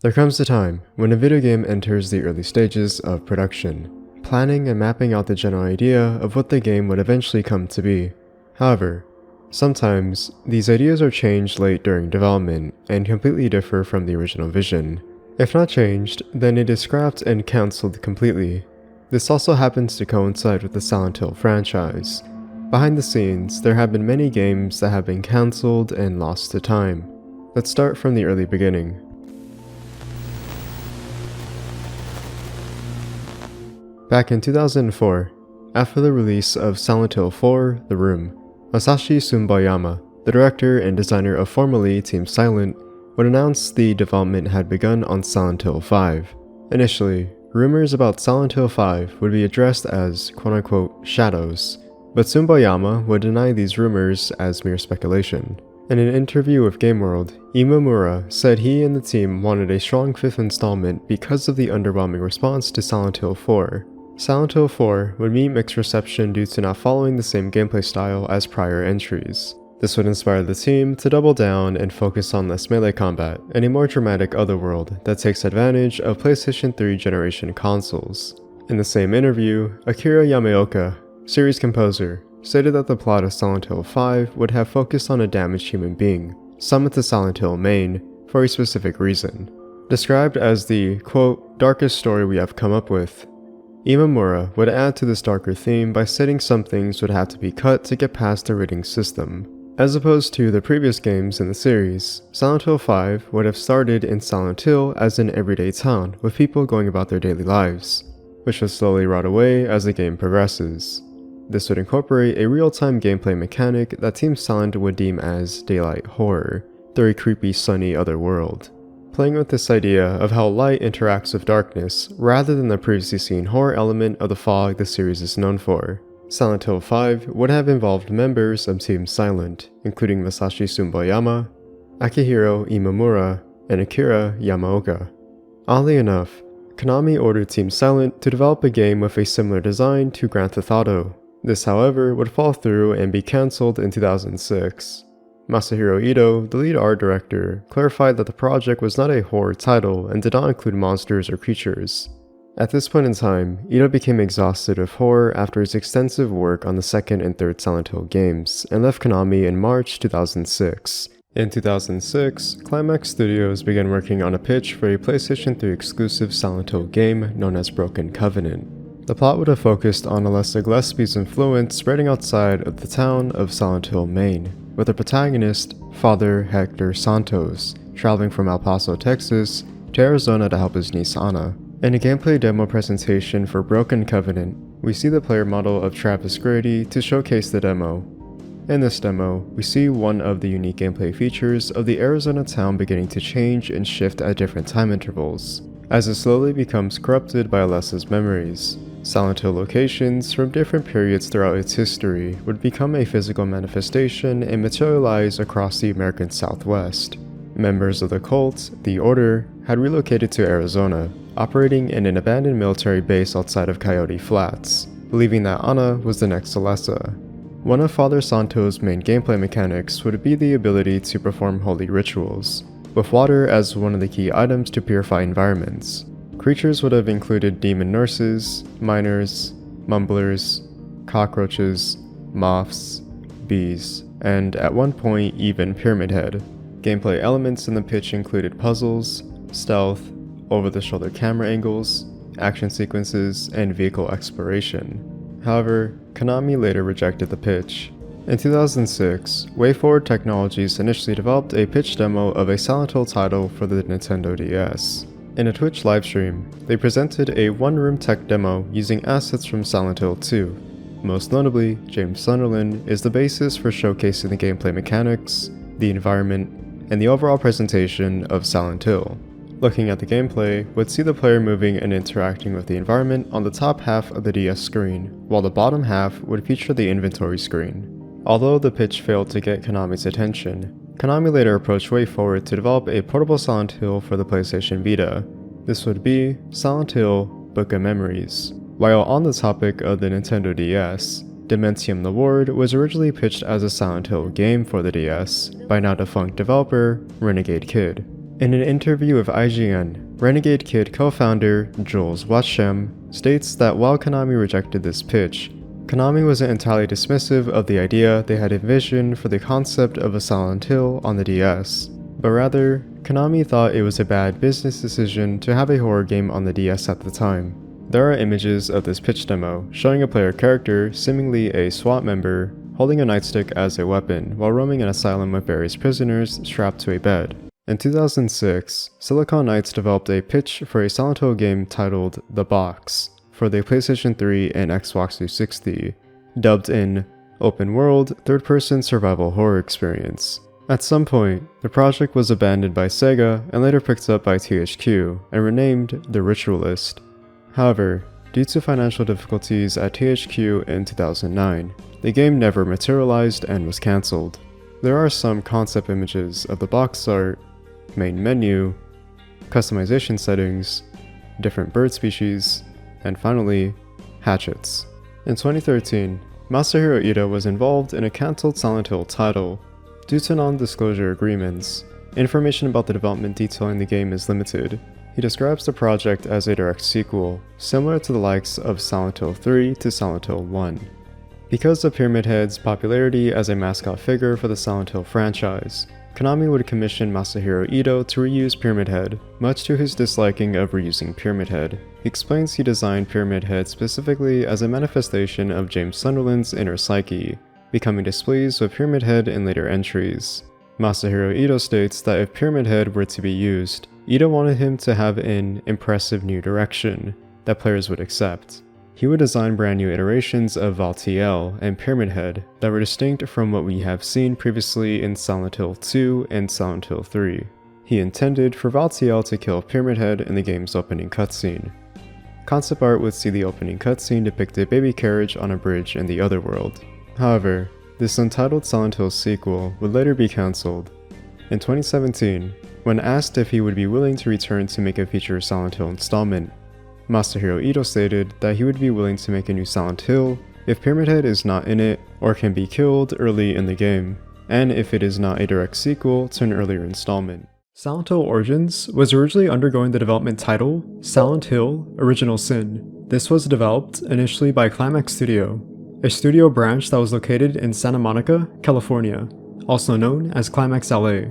There comes a time when a video game enters the early stages of production, planning and mapping out the general idea of what the game would eventually come to be. However, sometimes these ideas are changed late during development and completely differ from the original vision. If not changed, then it is scrapped and cancelled completely. This also happens to coincide with the Silent Hill franchise. Behind the scenes, there have been many games that have been cancelled and lost to time. Let's start from the early beginning. Back in 2004, after the release of Silent Hill 4: The Room, Masashi Sumbayama, the director and designer of formerly Team Silent, would announce the development had begun on Silent Hill 5. Initially, rumors about Silent Hill 5 would be addressed as quote-unquote shadows, but Sumbayama would deny these rumors as mere speculation. In an interview with GameWorld, Imamura said he and the team wanted a strong fifth installment because of the underwhelming response to Silent Hill 4. Silent Hill 4 would meet mixed reception due to not following the same gameplay style as prior entries. This would inspire the team to double down and focus on less melee combat and a more dramatic otherworld that takes advantage of PlayStation 3 generation consoles. In the same interview, Akira Yamaoka, series composer, stated that the plot of Silent Hill 5 would have focused on a damaged human being, summoned to Silent Hill Main for a specific reason. Described as the, quote, darkest story we have come up with, Imamura would add to this darker theme by stating some things would have to be cut to get past the rating system. As opposed to the previous games in the series, Silent Hill 5 would have started in Silent Hill as an everyday town with people going about their daily lives, which would slowly rot away as the game progresses. This would incorporate a real-time gameplay mechanic that Team Silent would deem as daylight horror, through a creepy sunny otherworld, playing with this idea of how light interacts with darkness rather than the previously seen horror element of the fog the series is known for. Silent Hill 5 would have involved members of Team Silent, including Masashi Sumbayama, Akihiro Imamura, and Akira Yamaoka. Oddly enough, Konami ordered Team Silent to develop a game with a similar design to Grand Theft Auto. This, however, would fall through and be cancelled in 2006. Masahiro Ito, the lead art director, clarified that the project was not a horror title and did not include monsters or creatures. At this point in time, Ito became exhausted of horror after his extensive work on the second and third Silent Hill games, and left Konami in March 2006. In 2006, Climax Studios began working on a pitch for a PlayStation 3 exclusive Silent Hill game known as Broken Covenant. The plot would have focused on Alessa Gillespie's influence spreading outside of the town of Silent Hill, Maine, with the protagonist, Father Hector Santos, traveling from El Paso, Texas, to Arizona to help his niece Anna. In a gameplay demo presentation for Broken Covenant, we see the player model of Travis Grady to showcase the demo. In this demo, we see one of the unique gameplay features of the Arizona town beginning to change and shift at different time intervals, as it slowly becomes corrupted by Alessa's memories. Silent Hill locations from different periods throughout its history would become a physical manifestation and materialize across the American Southwest. Members of the cult, the Order, had relocated to Arizona, operating in an abandoned military base outside of Coyote Flats, believing that Anna was the next Alessa. One of Father Santos' main gameplay mechanics would be the ability to perform holy rituals, with water as one of the key items to purify environments. Creatures would have included demon nurses, miners, mumblers, cockroaches, moths, bees, and at one point even Pyramid Head. Gameplay elements in the pitch included puzzles, stealth, over-the-shoulder camera angles, action sequences, and vehicle exploration. However, Konami later rejected the pitch. In 2006, WayForward Technologies initially developed a pitch demo of a Silent Hill title for the Nintendo DS. In a Twitch livestream, they presented a one-room tech demo using assets from Silent Hill 2. Most notably, James Sunderland is the basis for showcasing the gameplay mechanics, the environment, and the overall presentation of Silent Hill. Looking at the gameplay would see the player moving and interacting with the environment on the top half of the DS screen, while the bottom half would feature the inventory screen. Although the pitch failed to get Konami's attention, Konami later approached WayForward to develop a portable Silent Hill for the PlayStation Vita. This would be Silent Hill: Book of Memories. While on the topic of the Nintendo DS, Dementium the Ward was originally pitched as a Silent Hill game for the DS by now defunct developer Renegade Kid. In an interview with IGN, Renegade Kid co-founder Jules Watsham states that while Konami rejected this pitch, Konami wasn't entirely dismissive of the idea they had envisioned for the concept of a Silent Hill on the DS, but rather, Konami thought it was a bad business decision to have a horror game on the DS at the time. There are images of this pitch demo showing a player character, seemingly a SWAT member, holding a nightstick as a weapon while roaming an asylum with various prisoners strapped to a bed. In 2006, Silicon Knights developed a pitch for a Silent Hill game titled The Box for the PlayStation 3 and Xbox 360, dubbed in Open World Third-Person Survival Horror Experience. At some point, the project was abandoned by Sega and later picked up by THQ and renamed The Ritualist. However, due to financial difficulties at THQ in 2009, the game never materialized and was cancelled. There are some concept images of the box art, main menu, customization settings, different bird species, and finally, hatchets. In 2013, Masahiro Ito was involved in a cancelled Silent Hill title. Due to non-disclosure agreements, information about the development detailing the game is limited. He describes the project as a direct sequel, similar to the likes of Silent Hill 3 to Silent Hill 1. Because of Pyramid Head's popularity as a mascot figure for the Silent Hill franchise, Konami would commission Masahiro Ito to reuse Pyramid Head, much to his disliking of reusing Pyramid Head. He explains he designed Pyramid Head specifically as a manifestation of James Sunderland's inner psyche, becoming displeased with Pyramid Head in later entries. Masahiro Ito states that if Pyramid Head were to be used, Ito wanted him to have an impressive new direction that players would accept. He would design brand new iterations of Valtiel and Pyramid Head that were distinct from what we have seen previously in Silent Hill 2 and Silent Hill 3. He intended for Valtiel to kill Pyramid Head in the game's opening cutscene. Concept art would see the opening cutscene depict a baby carriage on a bridge in the Otherworld. However, this untitled Silent Hill sequel would later be cancelled. In 2017, when asked if he would be willing to return to make a future Silent Hill installment, Masahiro Ito stated that he would be willing to make a new Silent Hill if Pyramid Head is not in it or can be killed early in the game, and if it is not a direct sequel to an earlier installment. Silent Hill Origins was originally undergoing the development title Silent Hill Original Sin. This was developed initially by Climax Studio, a studio branch that was located in Santa Monica, California, also known as Climax LA.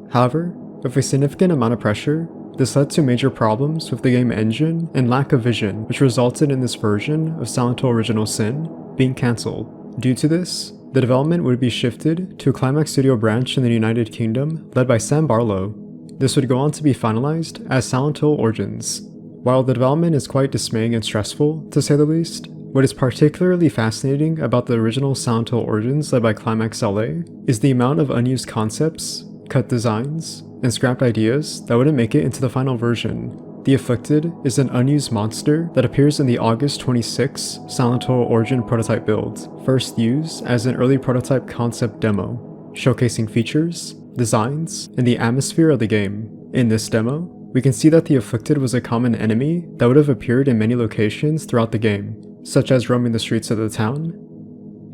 However, with a significant amount of pressure, this led to major problems with the game engine and lack of vision, which resulted in this version of Silent Hill Original Sin being cancelled. Due to this, the development would be shifted to a Climax Studio branch in the United Kingdom led by Sam Barlow. This would go on to be finalized as Silent Hill Origins. While the development is quite dismaying and stressful, to say the least, what is particularly fascinating about the original Silent Hill Origins led by Climax LA is the amount of unused concepts, cut designs, and scrapped ideas that wouldn't make it into the final version. The Afflicted is an unused monster that appears in the August 26 Silent Hill Origin prototype build, first used as an early prototype concept demo, showcasing features, designs, and the atmosphere of the game. In this demo, we can see that the Afflicted was a common enemy that would have appeared in many locations throughout the game, such as roaming the streets of the town,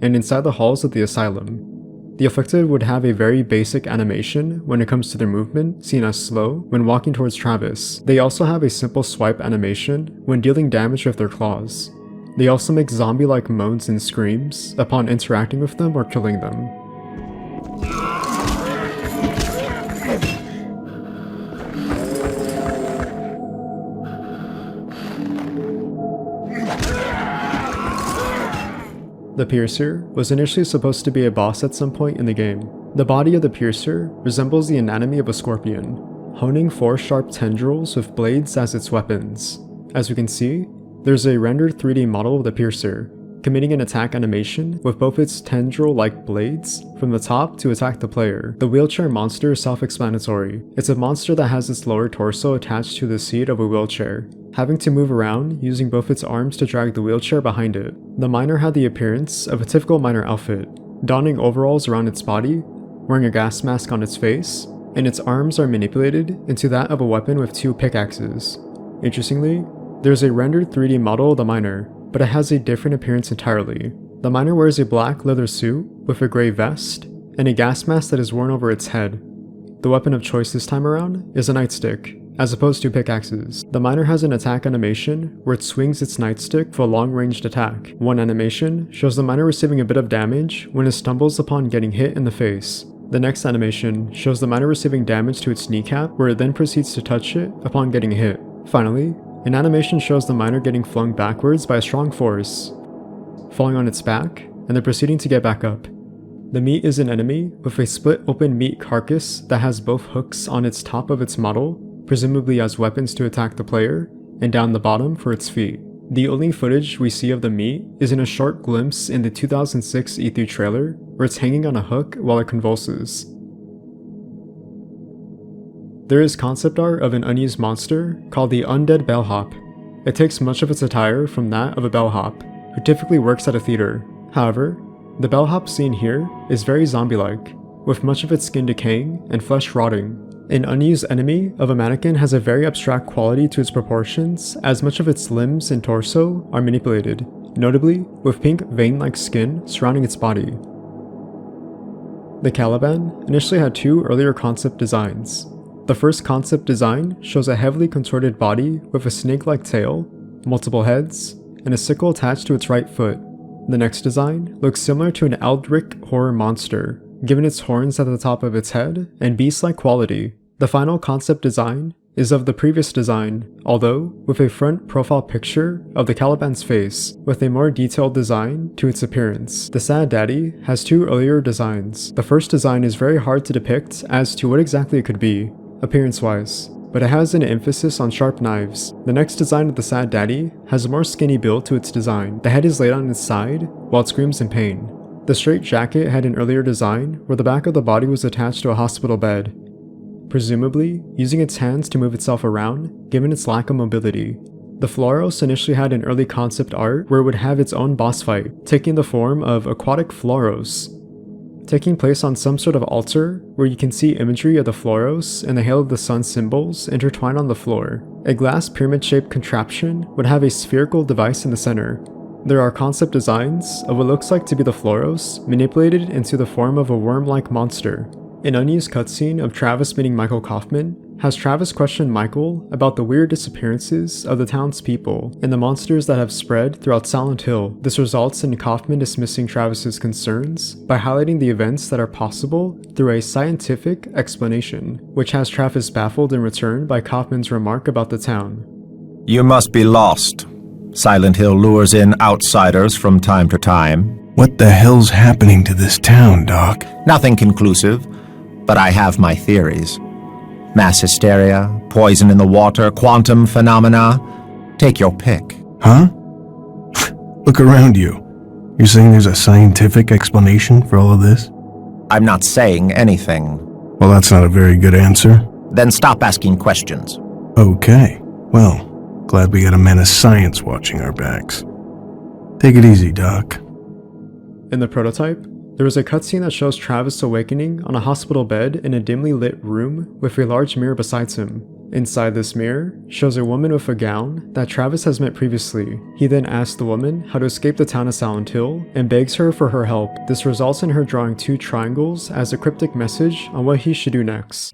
and inside the halls of the asylum. The Afflicted would have a very basic animation when it comes to their movement, seen as slow when walking towards Travis. They also have a simple swipe animation when dealing damage with their claws. They also make zombie-like moans and screams upon interacting with them or killing them. The Piercer was initially supposed to be a boss at some point in the game. The body of the Piercer resembles the anatomy of a scorpion, honing 4 sharp tendrils with blades as its weapons. As we can see, there's a rendered 3D model of the Piercer, committing an attack animation with both its tendril-like blades from the top to attack the player. The wheelchair monster is self-explanatory. It's a monster that has its lower torso attached to the seat of a wheelchair, having to move around using both its arms to drag the wheelchair behind it. The miner had the appearance of a typical miner outfit, donning overalls around its body, wearing a gas mask on its face, and its arms are manipulated into that of a weapon with 2 pickaxes. Interestingly, there's a rendered 3D model of the miner, but it has a different appearance entirely. The miner wears a black leather suit with a gray vest, and a gas mask that is worn over its head. the weapon of choice this time around is a nightstick, as opposed to pickaxes. The miner has an attack animation where it swings its nightstick for a long-ranged attack. One animation shows the miner receiving a bit of damage when it stumbles upon getting hit in the face. The next animation shows the miner receiving damage to its kneecap, where it then proceeds to touch it upon getting hit. Finally, an animation shows the miner getting flung backwards by a strong force, falling on its back, and then proceeding to get back up. The meat is an enemy with a split open meat carcass that has both hooks on its top of its model, presumably as weapons to attack the player, and down the bottom for its feet. The only footage we see of the meat is in a short glimpse in the 2006 E3 trailer, where it's hanging on a hook while it convulses. There is concept art of an unused monster called the Undead Bellhop. It takes much of its attire from that of a bellhop, who typically works at a theater. However, the bellhop seen here is very zombie-like, with much of its skin decaying and flesh rotting. An unused enemy of a mannequin has a very abstract quality to its proportions, as much of its limbs and torso are manipulated, notably with pink vein-like skin surrounding its body. The Caliban initially had two earlier concept designs. The first concept design shows a heavily contorted body with a snake-like tail, multiple heads, and a sickle attached to its right foot. The next design looks similar to an Eldritch horror monster, given its horns at the top of its head and beast-like quality. The final concept design is of the previous design, although with a front profile picture of the Caliban's face, with a more detailed design to its appearance. The Sad Daddy has two earlier designs. The first design is very hard to depict as to what exactly it could be, appearance-wise, but it has an emphasis on sharp knives. The next design of the Sad Daddy has a more skinny build to its design. The head is laid on its side while it screams in pain. The straight jacket had an earlier design where the back of the body was attached to a hospital bed, presumably using its hands to move itself around, given its lack of mobility. The Floros initially had an early concept art where it would have its own boss fight, taking the form of aquatic Floros, taking place on some sort of altar where you can see imagery of the Floros and the Hail of the Sun symbols intertwined on the floor. A glass pyramid-shaped contraption would have a spherical device in the center. There are concept designs of what looks like to be the Floros manipulated into the form of a worm-like monster. An unused cutscene of Travis meeting Michael Kaufman has Travis question Michael about the weird disappearances of the townspeople and the monsters that have spread throughout Silent Hill. This results in Kaufman dismissing Travis's concerns by highlighting the events that are possible through a scientific explanation, which has Travis baffled in return by Kaufman's remark about the town. You must be lost. Silent Hill lures in outsiders from time to time. What the hell's happening to this town, Doc? Nothing conclusive, but I have my theories. Mass hysteria, poison in the water, quantum phenomena. Take your pick. Huh? Look around you. You're saying there's a scientific explanation for all of this? I'm not saying anything. Well, that's not a very good answer. Then stop asking questions. Okay. Well, glad we got a man of science watching our backs. Take it easy, Doc. In the prototype, there is a cutscene that shows Travis awakening on a hospital bed in a dimly lit room with a large mirror beside him. Inside this mirror shows a woman with a gown that Travis has met previously. He then asks the woman how to escape the town of Silent Hill and begs her for her help. This results in her drawing two triangles as a cryptic message on what he should do next.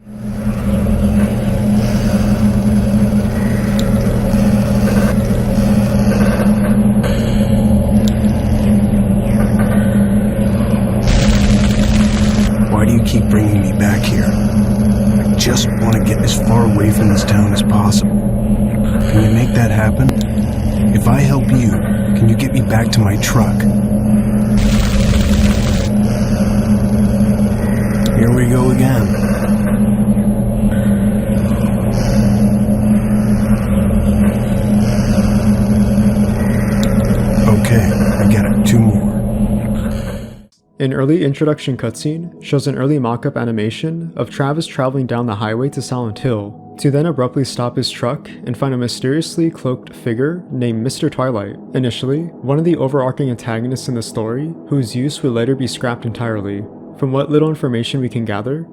Why do you keep bringing me back here? I just want to get as far away from this town as possible. Can you make that happen? If I help you, can you get me back to my truck? Here we go again. Okay, I get it. Two more. An early introduction cutscene shows an early mock-up animation of Travis traveling down the highway to Silent Hill, to then abruptly stop his truck and find a mysteriously cloaked figure named Mr. Twilight, initially one of the overarching antagonists in the story, whose use would later be scrapped entirely. From what little information we can gather,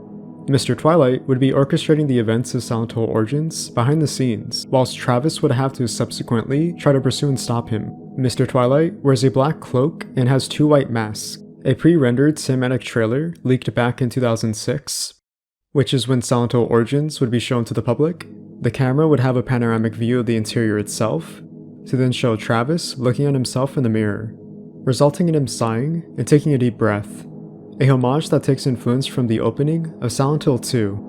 Mr. Twilight would be orchestrating the events of Silent Hill Origins behind the scenes, whilst Travis would have to subsequently try to pursue and stop him. Mr. Twilight wears a black cloak and has two white masks. A pre-rendered cinematic trailer leaked back in 2006 which is when Silent Hill Origins would be shown to the public. The camera would have a panoramic view of the interior itself, to then show Travis looking at himself in the mirror, resulting in him sighing and taking a deep breath, a homage that takes influence from the opening of Silent Hill 2.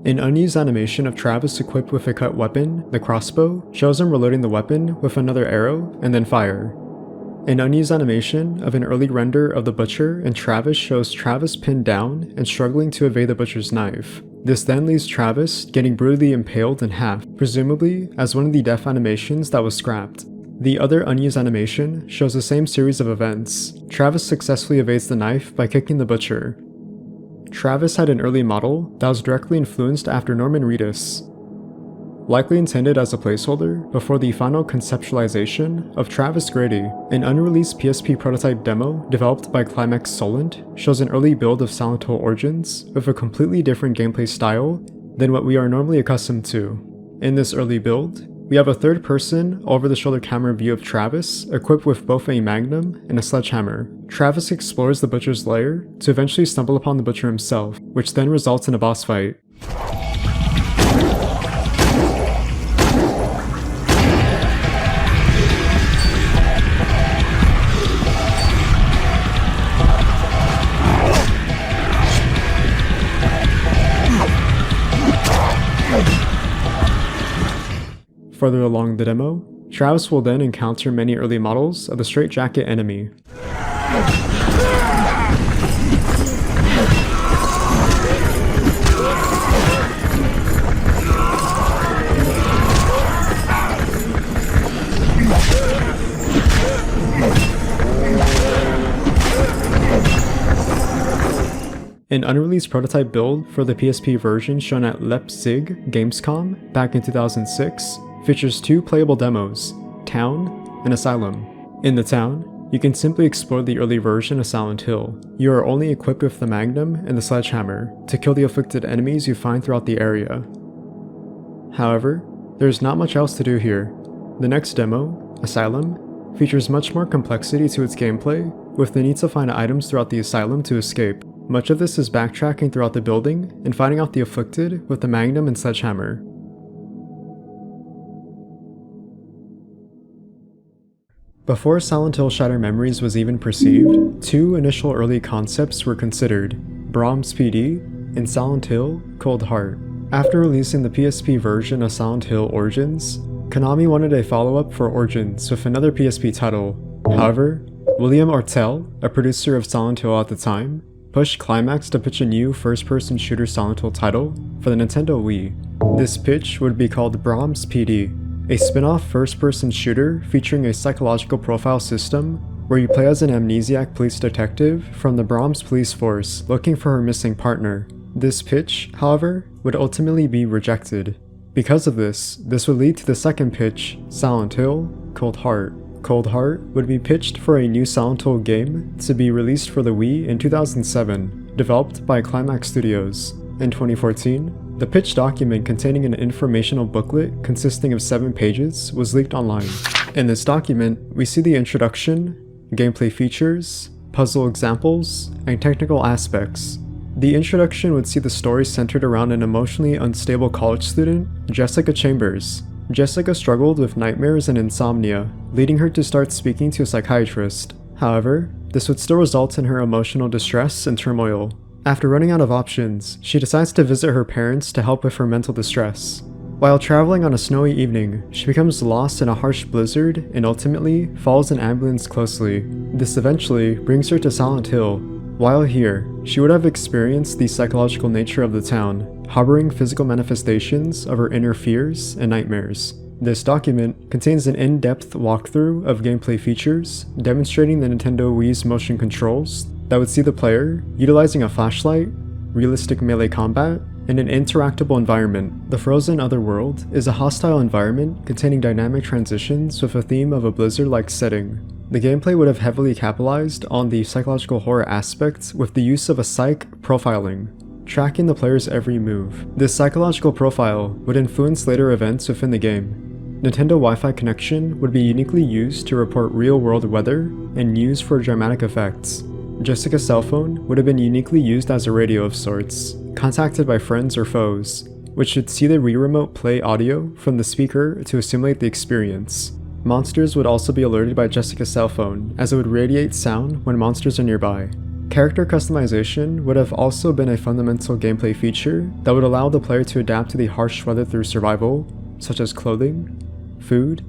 An unused animation of Travis equipped with a cut weapon, the crossbow, shows him reloading the weapon with another arrow and then fire. An unused animation of an early render of the butcher and Travis shows Travis pinned down and struggling to evade the butcher's knife. This then leaves Travis getting brutally impaled in half, presumably as one of the death animations that was scrapped. The other unused animation shows the same series of events. Travis successfully evades the knife by kicking the butcher. Travis had an early model that was directly influenced after Norman Reedus, likely intended as a placeholder before the final conceptualization of Travis Grady. An unreleased PSP prototype demo developed by Climax Solent shows an early build of Silent Hill Origins with a completely different gameplay style than what we are normally accustomed to. In this early build, we have a third-person, over-the-shoulder camera view of Travis, equipped with both a magnum and a sledgehammer. Travis explores the butcher's lair to eventually stumble upon the butcher himself, which then results in a boss fight. Further along the demo, Travis will then encounter many early models of the straitjacket enemy. An unreleased prototype build for the PSP version shown at Leipzig Gamescom back in 2006 features two playable demos, Town and Asylum. In the Town, you can simply explore the early version of Silent Hill. You are only equipped with the Magnum and the Sledgehammer to kill the afflicted enemies you find throughout the area. However, there is not much else to do here. The next demo, Asylum, features much more complexity to its gameplay, with the need to find items throughout the asylum to escape. Much of this is backtracking throughout the building and fighting off the afflicted with the Magnum and Sledgehammer. Before Silent Hill Shattered Memories was even perceived, two initial early concepts were considered, Brahms PD and Silent Hill Cold Heart. After releasing the PSP version of Silent Hill Origins, Konami wanted a follow-up for Origins with another PSP title. However, William Ortel, a producer of Silent Hill at the time, pushed Climax to pitch a new first-person shooter Silent Hill title for the Nintendo Wii. This pitch would be called Brahms PD, a spin-off first-person shooter featuring a psychological profile system where you play as an amnesiac police detective from the Brahms police force looking for her missing partner. This pitch, however, would ultimately be rejected. Because of this would lead to the second pitch, Silent Hill Cold Heart. Cold Heart would be pitched for a new Silent Hill game to be released for the Wii in 2007, developed by Climax Studios. In 2014, the pitch document containing an informational booklet consisting of 7 pages was leaked online. In this document, we see the introduction, gameplay features, puzzle examples, and technical aspects. The introduction would see the story centered around an emotionally unstable college student, Jessica Chambers. Jessica struggled with nightmares and insomnia, leading her to start speaking to a psychiatrist. However, this would still result in her emotional distress and turmoil. After running out of options, she decides to visit her parents to help with her mental distress. While traveling on a snowy evening, she becomes lost in a harsh blizzard and ultimately follows an ambulance closely. This eventually brings her to Silent Hill, While here, she would have experienced the psychological nature of the town, harboring physical manifestations of her inner fears and nightmares. This document contains an in-depth walkthrough of gameplay features, demonstrating the Nintendo Wii's motion controls that would see the player utilizing a flashlight, realistic melee combat, and an interactable environment. The Frozen Otherworld is a hostile environment containing dynamic transitions with a theme of a blizzard-like setting. The gameplay would have heavily capitalized on the psychological horror aspect with the use of a psych profiling, tracking the player's every move. This psychological profile would influence later events within the game. Nintendo Wi-Fi connection would be uniquely used to report real-world weather and news for dramatic effects. Jessica's cell phone would have been uniquely used as a radio of sorts, contacted by friends or foes, which should see the Wii Remote play audio from the speaker to simulate the experience. Monsters would also be alerted by Jessica's cell phone, as it would radiate sound when monsters are nearby. Character customization would have also been a fundamental gameplay feature that would allow the player to adapt to the harsh weather through survival, such as clothing, food,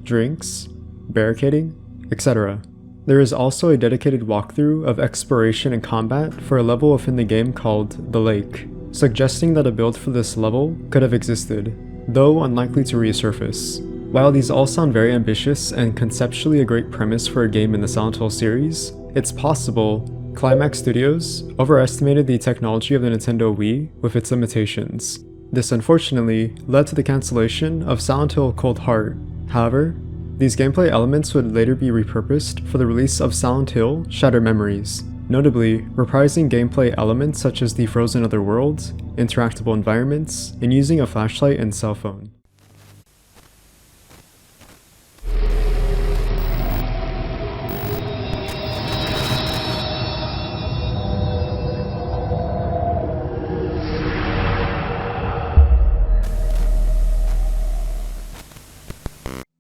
drinks, barricading, etc. There is also a dedicated walkthrough of exploration and combat for a level within the game called The Lake, suggesting that a build for this level could have existed, though unlikely to resurface. While these all sound very ambitious and conceptually a great premise for a game in the Silent Hill series, it's possible Climax Studios overestimated the technology of the Nintendo Wii with its limitations. This unfortunately led to the cancellation of Silent Hill Cold Heart. However, these gameplay elements would later be repurposed for the release of Silent Hill Shattered Memories, notably reprising gameplay elements such as the Frozen Otherworld, interactable environments, and using a flashlight and cell phone.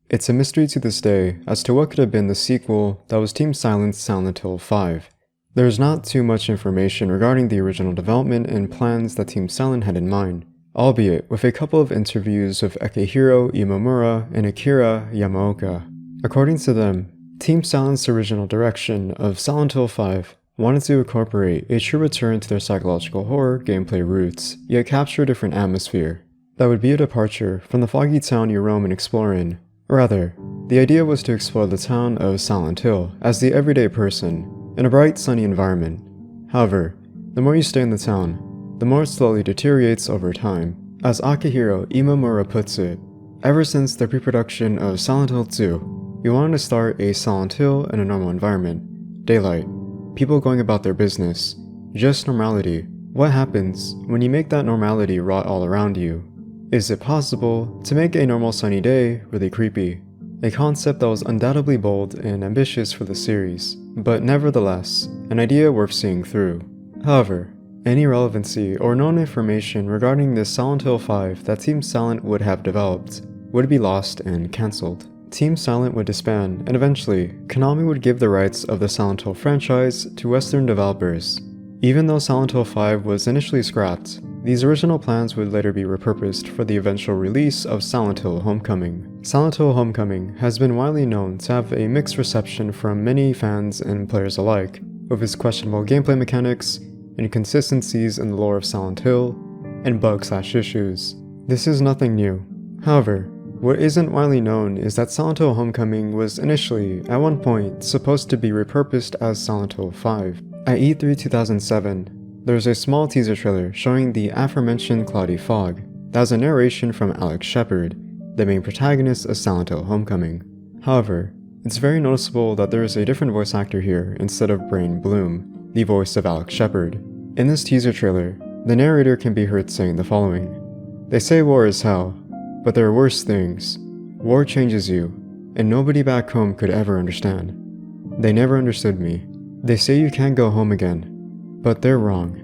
It's a mystery to this day as to what could have been the sequel that was Team Silent's Silent Hill 5. There is not too much information regarding the original development and plans that Team Silent had in mind, albeit with a couple of interviews with Akihiro Imamura and Akira Yamaoka. According to them, Team Silent's original direction of Silent Hill 5 wanted to incorporate a true return to their psychological horror gameplay roots, yet capture a different atmosphere. That would be a departure from the foggy town you roam and explore in. Rather, the idea was to explore the town of Silent Hill as the everyday person, in a bright, sunny environment. However, the more you stay in the town, the more it slowly deteriorates over time. As Akihiro Imamura puts it, ever since the pre-production of Silent Hill 2, we wanted to start a Silent Hill in a normal environment. Daylight, people going about their business, just normality. What happens when you make that normality rot all around you? Is it possible to make a normal sunny day really creepy? A concept that was undoubtedly bold and ambitious for the series, but nevertheless, an idea worth seeing through. However, any relevancy or known information regarding this Silent Hill 5 that Team Silent would have developed would be lost and cancelled. Team Silent would disband, and eventually, Konami would give the rights of the Silent Hill franchise to Western developers. Even though Silent Hill 5 was initially scrapped, these original plans would later be repurposed for the eventual release of Silent Hill Homecoming. Silent Hill Homecoming has been widely known to have a mixed reception from many fans and players alike, with its questionable gameplay mechanics, inconsistencies in the lore of Silent Hill, and bug/issues. This is nothing new. However, what isn't widely known is that Silent Hill Homecoming was initially, at one point, supposed to be repurposed as Silent Hill 5. At E3 2007, there was a small teaser trailer showing the aforementioned cloudy fog. That was a narration from Alex Shepard, the main protagonist of Silent Hill Homecoming. However, it's very noticeable that there is a different voice actor here instead of Brain Bloom, the voice of Alex Shepard. In this teaser trailer, the narrator can be heard saying the following: "They say war is hell, but there are worse things. War changes you, and nobody back home could ever understand. They never understood me. They say you can't go home again. But they're wrong.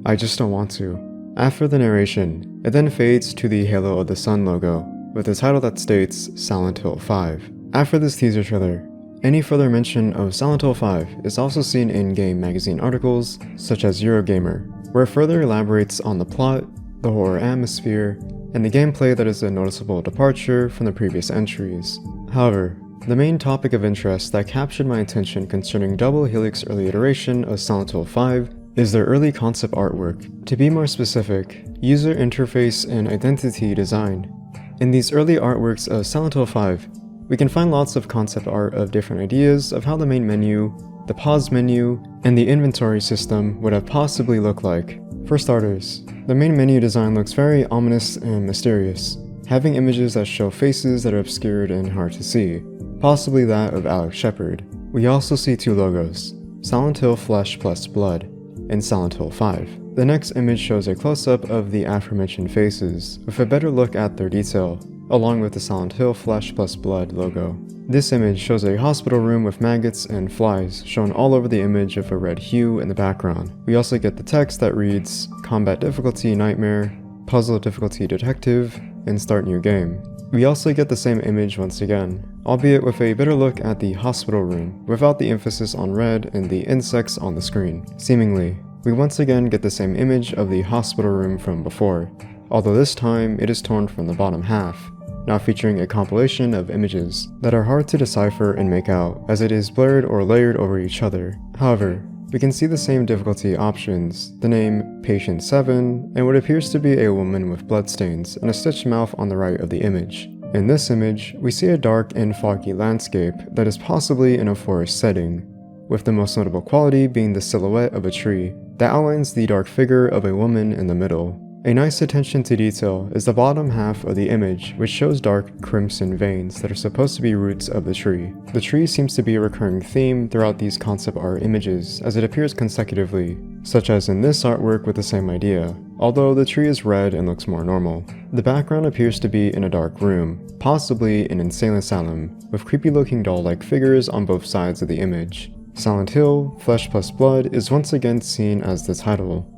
I just don't want to." After the narration, it then fades to the Halo of the Sun logo, with a title that states Silent Hill 5. After this teaser trailer, any further mention of Silent Hill 5 is also seen in game magazine articles, such as Eurogamer, where it further elaborates on the plot, the horror atmosphere, and the gameplay that is a noticeable departure from the previous entries. However, The main topic of interest that captured my attention concerning Double Helix early iteration of Silent Hill 5 is their early concept artwork. To be more specific, user interface and identity design. In these early artworks of Silent Hill 5, we can find lots of concept art of different ideas of how the main menu, the pause menu, and the inventory system would have possibly looked like. For starters, the main menu design looks very ominous and mysterious, having images that show faces that are obscured and hard to see, possibly that of Alex Shepard. We also see two logos, Silent Hill Flesh plus Blood, and Silent Hill 5. The next image shows a close-up of the aforementioned faces, with a better look at their detail, along with the Silent Hill Flesh plus Blood logo. This image shows a hospital room with maggots and flies shown all over the image of a red hue in the background. We also get the text that reads, Combat Difficulty Nightmare, Puzzle Difficulty Detective, and Start New Game. We also get the same image once again, albeit with a better look at the hospital room, without the emphasis on red and the insects on the screen. Seemingly, we once again get the same image of the hospital room from before, although this time it is torn from the bottom half, now featuring a compilation of images that are hard to decipher and make out, as it is blurred or layered over each other. However, we can see the same difficulty options, the name Patient 7, and what appears to be a woman with bloodstains and a stitched mouth on the right of the image. In this image, we see a dark and foggy landscape that is possibly in a forest setting, with the most notable quality being the silhouette of a tree that outlines the dark figure of a woman in the middle. A nice attention to detail is the bottom half of the image, which shows dark crimson veins that are supposed to be roots of the tree. The tree seems to be a recurring theme throughout these concept art images, as it appears consecutively, such as in this artwork with the same idea, although the tree is red and looks more normal. The background appears to be in a dark room, possibly an insane asylum, with creepy looking doll-like figures on both sides of the image. Silent Hill, Flesh plus Blood is once again seen as the title.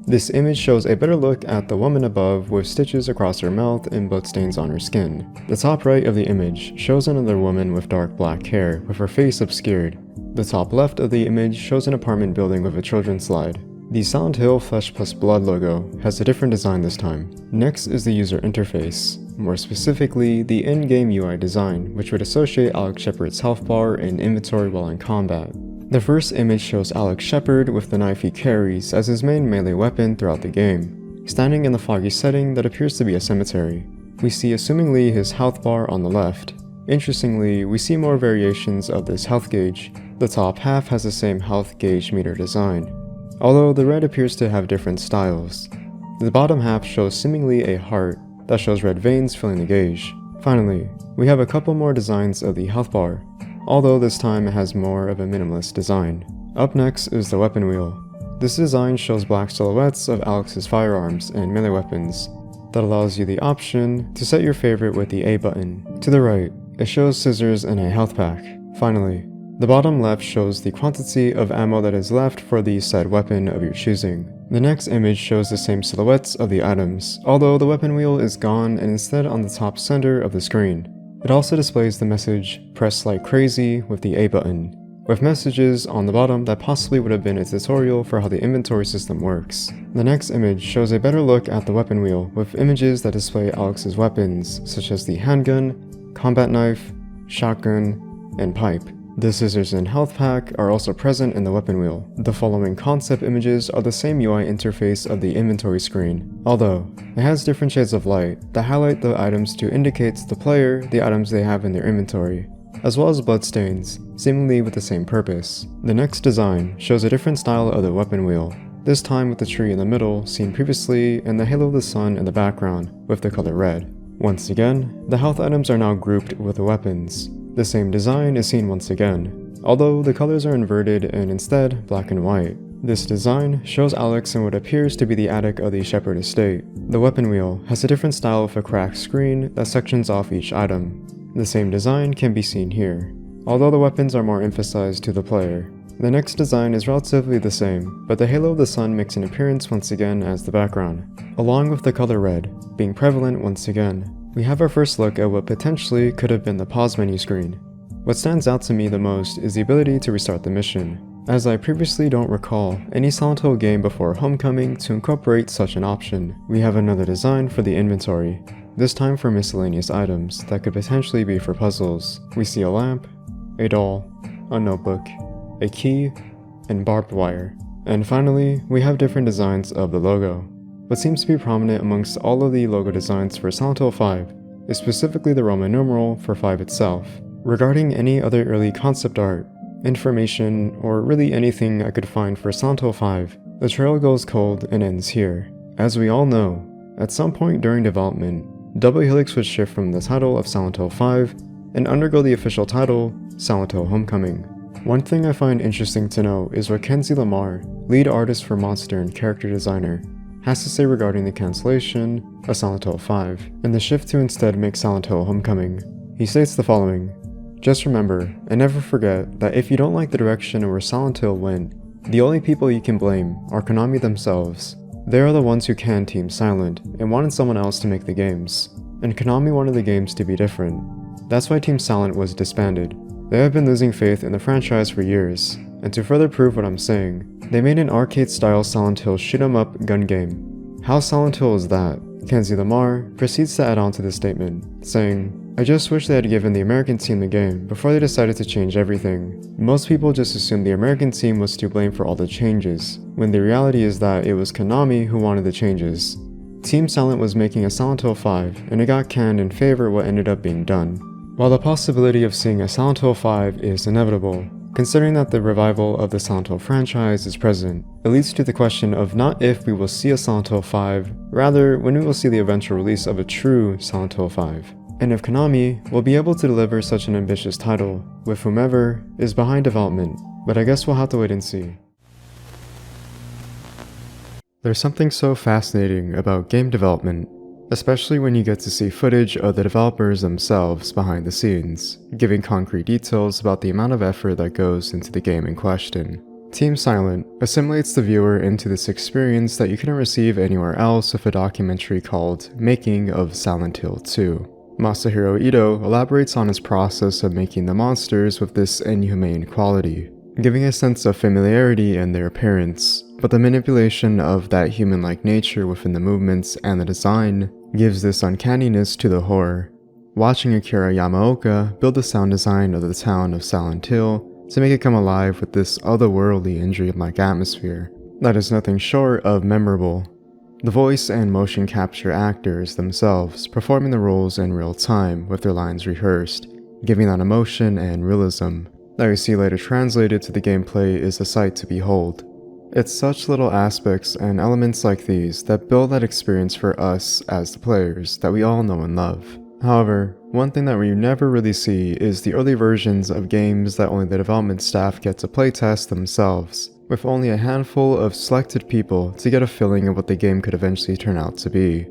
This image shows a better look at the woman above with stitches across her mouth and bloodstains on her skin. The top right of the image shows another woman with dark black hair with her face obscured. The top left of the image shows an apartment building with a children's slide. The Silent Hill Flesh plus Blood logo has a different design this time. Next is the user interface, more specifically the in-game UI design, which would associate Alex Shepard's health bar and inventory while in combat. The first image shows Alex Shepard with the knife he carries as his main melee weapon throughout the game, standing in the foggy setting that appears to be a cemetery. We see assumingly his health bar on the left. Interestingly, we see more variations of this health gauge. The top half has the same health gauge meter design, although the red appears to have different styles. The bottom half shows seemingly a heart that shows red veins filling the gauge. Finally, we have a couple more designs of the health bar, although this time it has more of a minimalist design. Up next is the weapon wheel. This design shows black silhouettes of Alex's firearms and melee weapons that allows you the option to set your favorite with the A button. To the right, it shows scissors and a health pack. Finally, the bottom left shows the quantity of ammo that is left for the said weapon of your choosing. The next image shows the same silhouettes of the items, although the weapon wheel is gone and instead on the top center of the screen. It also displays the message, press like crazy with the A button, with messages on the bottom that possibly would have been a tutorial for how the inventory system works. The next image shows a better look at the weapon wheel, with images that display Alex's weapons, such as the handgun, combat knife, shotgun, and pipe. The scissors and health pack are also present in the weapon wheel. The following concept images are the same UI interface of the inventory screen, although it has different shades of light that highlight the items to indicate to the player the items they have in their inventory, as well as bloodstains, seemingly with the same purpose. The next design shows a different style of the weapon wheel, this time with the tree in the middle seen previously and the halo of the sun in the background with the color red. Once again, the health items are now grouped with the weapons. The same design is seen once again, although the colors are inverted and instead black and white. This design shows Alex in what appears to be the attic of the Shepard estate. The weapon wheel has a different style with a cracked screen that sections off each item. The same design can be seen here, although the weapons are more emphasized to the player. The next design is relatively the same, but the halo of the sun makes an appearance once again as the background, along with the color red being prevalent once again. We have our first look at what potentially could have been the pause menu screen. What stands out to me the most is the ability to restart the mission, as I previously don't recall any Silent Hill game before Homecoming to incorporate such an option. We have another design for the inventory. this time for miscellaneous items that could potentially be for puzzles. We see a lamp, a doll, a notebook, a key, and barbed wire. And finally, we have different designs of the logo. What seems to be prominent amongst all of the logo designs for Silent Hill 5 is specifically the Roman numeral for 5 itself. Regarding any other early concept art, information, or really anything I could find for Silent Hill 5, the trail goes cold and ends here. As we all know, at some point during development, Double Helix would shift from the title of Silent Hill 5 and undergo the official title, Silent Hill Homecoming. One thing I find interesting to know is what Kenzie Lamar, lead artist for Monster and character designer, has to say regarding the cancellation of Silent Hill 5 and the shift to instead make Silent Hill Homecoming. He states the following: "Just remember, and never forget, that if you don't like the direction where Silent Hill went, the only people you can blame are Konami themselves. They are the ones who canned Team Silent and wanted someone else to make the games, and Konami wanted the games to be different. That's why Team Silent was disbanded. They have been losing faith in the franchise for years, and to further prove what I'm saying, they made an arcade-style Silent Hill shoot-'em-up gun game. How Silent Hill is that?" Kenzie Lamar proceeds to add on to this statement, saying, "I just wish they had given the American team the game before they decided to change everything. Most people just assumed the American team was to blame for all the changes, when the reality is that it was Konami who wanted the changes. Team Silent was making a Silent Hill 5, and it got canned in favor of what ended up being done. While the possibility of seeing a Silent Hill 5 is inevitable, considering that the revival of the Silent Hill franchise is present, it leads to the question of not if we will see a Silent Hill 5, rather when we will see the eventual release of a true Silent Hill 5. And if Konami will be able to deliver such an ambitious title with whomever is behind development, but I guess we'll have to wait and see." There's something so fascinating about game development, especially when you get to see footage of the developers themselves behind the scenes, giving concrete details about the amount of effort that goes into the game in question. Team Silent assimilates the viewer into this experience that you couldn't receive anywhere else with a documentary called Making of Silent Hill 2. Masahiro Ito elaborates on his process of making the monsters with this inhumane quality, giving a sense of familiarity in their appearance, but the manipulation of that human-like nature within the movements and the design gives this uncanniness to the horror. Watching Akira Yamaoka build the sound design of the town of Silent Hill to make it come alive with this otherworldly and dreamlike atmosphere, that is nothing short of memorable. The voice and motion capture actors themselves performing the roles in real time with their lines rehearsed, giving that emotion and realism that we see later translated to the gameplay is a sight to behold. It's such little aspects and elements like these that build that experience for us as the players that we all know and love. However, one thing that we never really see is the early versions of games that only the development staff get to playtest themselves, with only a handful of selected people to get a feeling of what the game could eventually turn out to be.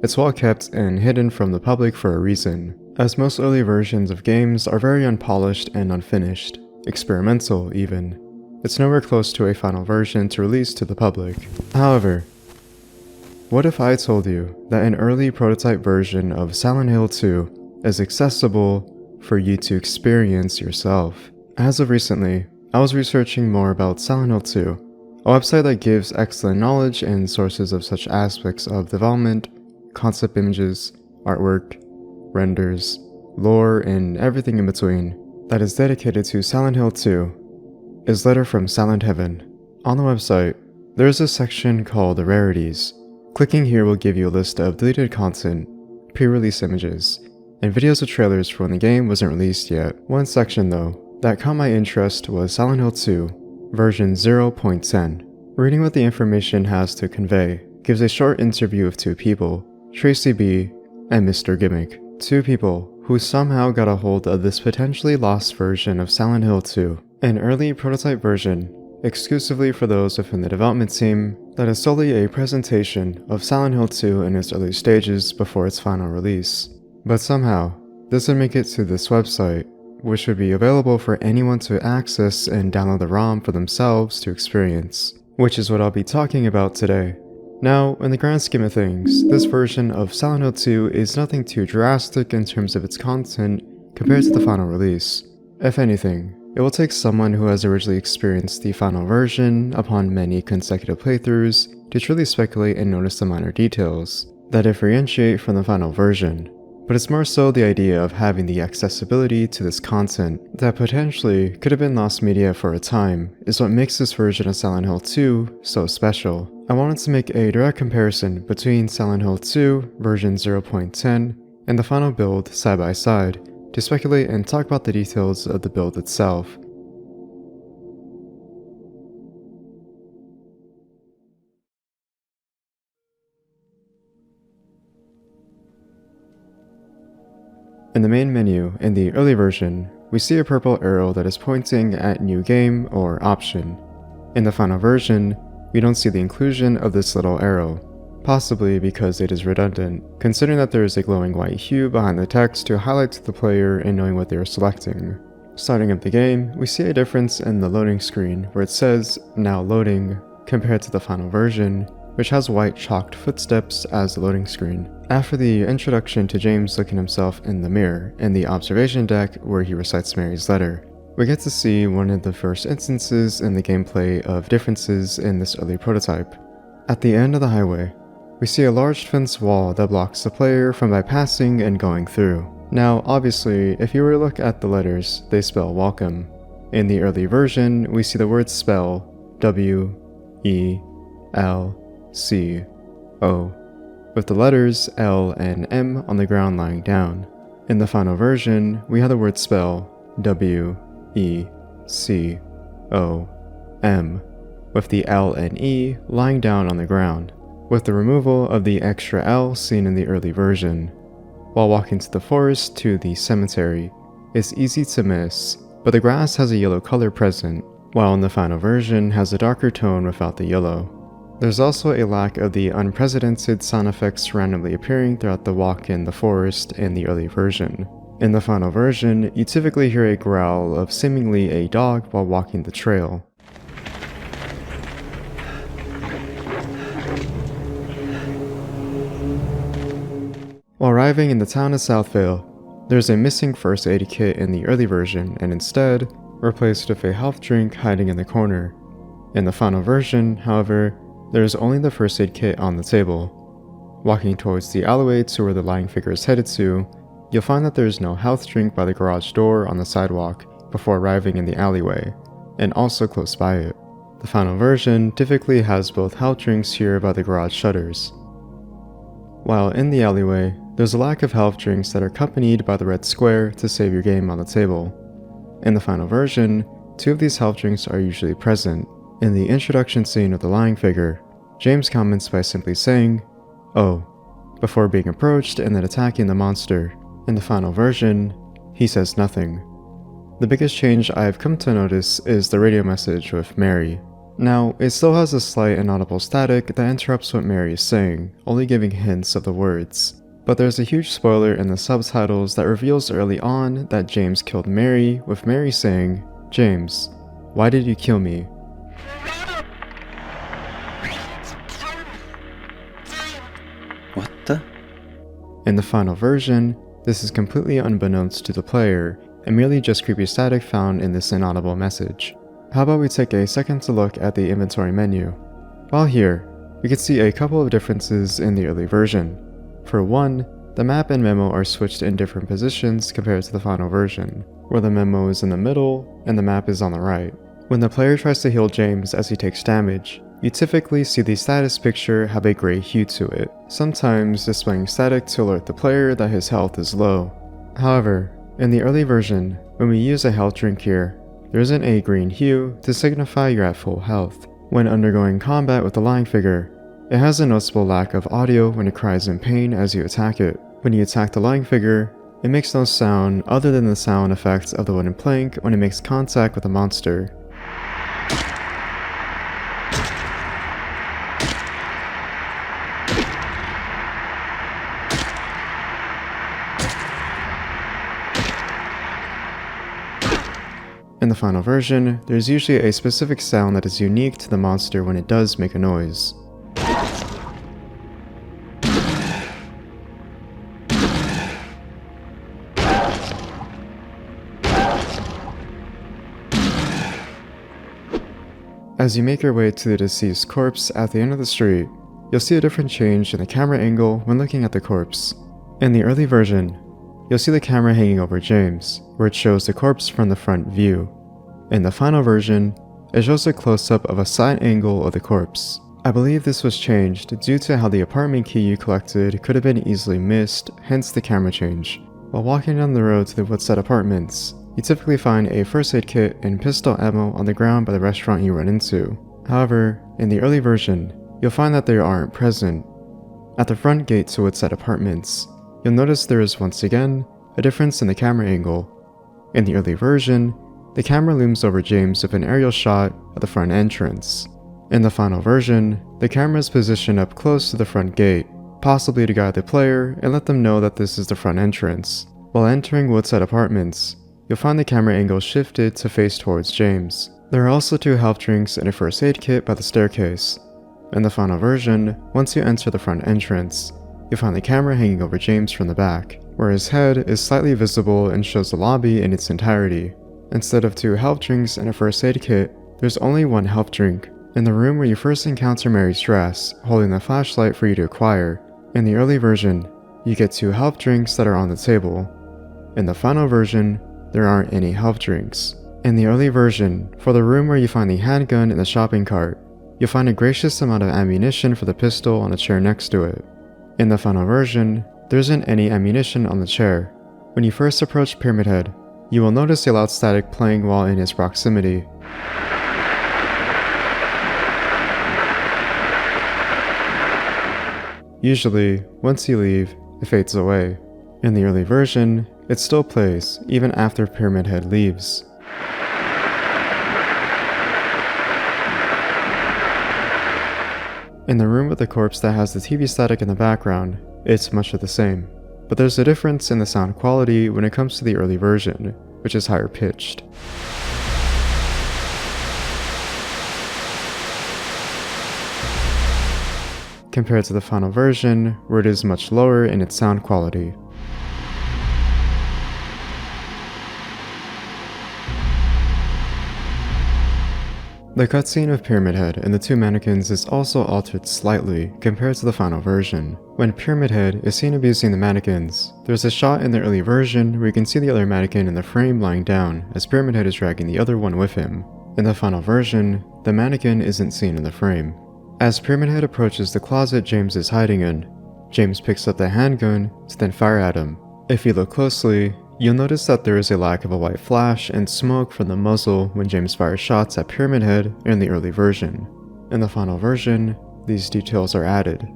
It's well kept and hidden from the public for a reason, as most early versions of games are very unpolished and unfinished, experimental even. It's nowhere close to a final version to release to the public. However, what if I told you that an early prototype version of Silent Hill 2 is accessible for you to experience yourself? As of recently, I was researching more about Silent Hill 2, a website that gives excellent knowledge and sources of such aspects of development, concept images, artwork, renders, lore, and everything in between that is dedicated to Silent Hill 2 is Letter from Silent Heaven. On the website, there is a section called Rarities. Clicking here will give you a list of deleted content, pre-release images, and videos of trailers for when the game wasn't released yet. One section though that caught my interest was Silent Hill 2, version 0.10. Reading what the information has to convey gives a short interview of two people, Tracy B and Mr. Gimmick, two people who somehow got a hold of this potentially lost version of Silent Hill 2, an early prototype version exclusively for those within the development team that is solely a presentation of Silent Hill 2 in its early stages before its final release. But somehow, this would make it to this website, which would be available for anyone to access and download the ROM for themselves to experience, which is what I'll be talking about today. Now, in the grand scheme of things, this version of Silent Hill 2 is nothing too drastic in terms of its content compared to the final release. If anything, it will take someone who has originally experienced the final version upon many consecutive playthroughs to truly speculate and notice the minor details. that differentiate from the final version, but it's more so the idea of having the accessibility to this content that potentially could have been lost media for a time is what makes this version of Silent Hill 2 so special. I wanted to make a direct comparison between Silent Hill 2 version 0.10 and the final build side by side to speculate and talk about the details of the build itself. In the main menu in the early version, we see a purple arrow that is pointing at New Game or Option. In the final version, we don't see the inclusion of this little arrow, possibly because it is redundant, considering that there is a glowing white hue behind the text to highlight to the player in knowing what they are selecting. Starting up the game, we see a difference in the loading screen where it says "Now loading" compared to the final version, which has white chalked footsteps as the loading screen. After the introduction to James looking himself in the mirror in the observation deck where he recites Mary's letter, we get to see one of the first instances in the gameplay of differences in this early prototype. At the end of the highway, we see a large fence wall that blocks the player from bypassing and going through. Now, obviously, if you were to look at the letters, they spell welcome. In the early version, we see the words spell W-E-L-C-O, with the letters L and M on the ground lying down. In the final version, we have the word spell W-E-C-O-M, with the L and E lying down on the ground, with the removal of the extra L seen in the early version. While walking to the forest to the cemetery, it's easy to miss, but the grass has a yellow color present, while in the final version has a darker tone without the yellow. There's also a lack of the unprecedented sound effects randomly appearing throughout the walk in the forest in the early version. In the final version, you typically hear a growl of seemingly a dog while walking the trail. While arriving in the town of Southvale, there's a missing first aid kit in the early version and instead replaced with a health drink hiding in the corner. In the final version, however, there is only the first aid kit on the table. Walking towards the alleyway to where the lying figure is headed to, you'll find that there is no health drink by the garage door on the sidewalk before arriving in the alleyway, and also close by it. The final version typically has both health drinks here by the garage shutters. While in the alleyway, there's a lack of health drinks that are accompanied by the red square to save your game on the table. In the final version, 2 of these health drinks are usually present. In the introduction scene of the lying figure, James comments by simply saying, "Oh," before being approached and then attacking the monster. In the final version, he says nothing. The biggest change I have come to notice is the radio message with Mary. Now, it still has a slight inaudible static that interrupts what Mary is saying, only giving hints of the words. But there's a huge spoiler in the subtitles that reveals early on that James killed Mary, with Mary saying, "James, why did you kill me?" What the? In the final version, this is completely unbeknownst to the player, and merely just creepy static found in this inaudible message. How about we take a second to look at the inventory menu? While here, we can see a couple of differences in the early version. For one, the map and memo are switched in different positions compared to the final version, where the memo is in the middle and the map is on the right. When the player tries to heal James as he takes damage, you typically see the status picture have a gray hue to it, sometimes displaying static to alert the player that his health is low. However, in the early version, when we use a health drink here, there isn't a green hue to signify you're at full health. When undergoing combat with the lying figure, it has a noticeable lack of audio when it cries in pain as you attack it. When you attack the lying figure, it makes no sound other than the sound effects of the wooden plank when it makes contact with the monster. In the final version, there's usually a specific sound that is unique to the monster when it does make a noise. As you make your way to the deceased corpse at the end of the street, you'll see a different change in the camera angle when looking at the corpse. In the early version, you'll see the camera hanging over James, where it shows the corpse from the front view. In the final version, it shows a close-up of a side angle of the corpse. I believe this was changed due to how the apartment key you collected could have been easily missed, hence the camera change. While walking down the road to the Woodside Apartments, you typically find a first aid kit and pistol ammo on the ground by the restaurant you run into. However, in the early version, you'll find that they aren't present. At the front gate to Woodside Apartments, you'll notice there is once again a difference in the camera angle. In the early version, the camera looms over James with an aerial shot of the front entrance. In the final version, the camera is positioned up close to the front gate, possibly to guide the player and let them know that this is the front entrance. While entering Woodside Apartments, you'll find the camera angle shifted to face towards James. There are also 2 health drinks and a first aid kit by the staircase. In the final version, once you enter the front entrance, you'll find the camera hanging over James from the back, where his head is slightly visible and shows the lobby in its entirety. Instead of 2 health drinks and a first aid kit, there's only 1 health drink. In the room where you first encounter Mary Strass, holding the flashlight for you to acquire, in the early version, you get 2 health drinks that are on the table. In the final version, there aren't any health drinks. In the early version, for the room where you find the handgun in the shopping cart, you'll find a gracious amount of ammunition for the pistol on a chair next to it. In the final version, there isn't any ammunition on the chair. When you first approach Pyramid Head, you will notice a loud static playing while in its proximity. Usually, once you leave, it fades away. In the early version, it still plays even after Pyramid Head leaves. In the room with the corpse that has the TV static in the background, it's much of the same. But there's a difference in the sound quality when it comes to the early version, which is higher pitched. Compared to the final version, where it is much lower in its sound quality. The cutscene of Pyramid Head and the 2 mannequins is also altered slightly compared to the final version. When Pyramid Head is seen abusing the mannequins, there's a shot in the early version where you can see the other mannequin in the frame lying down as Pyramid Head is dragging the other one with him. In the final version, the mannequin isn't seen in the frame. As Pyramid Head approaches the closet James is hiding in, James picks up the handgun to then fire at him. If you look closely, you'll notice that there is a lack of a white flash and smoke from the muzzle when James fires shots at Pyramid Head in the early version. In the final version, these details are added.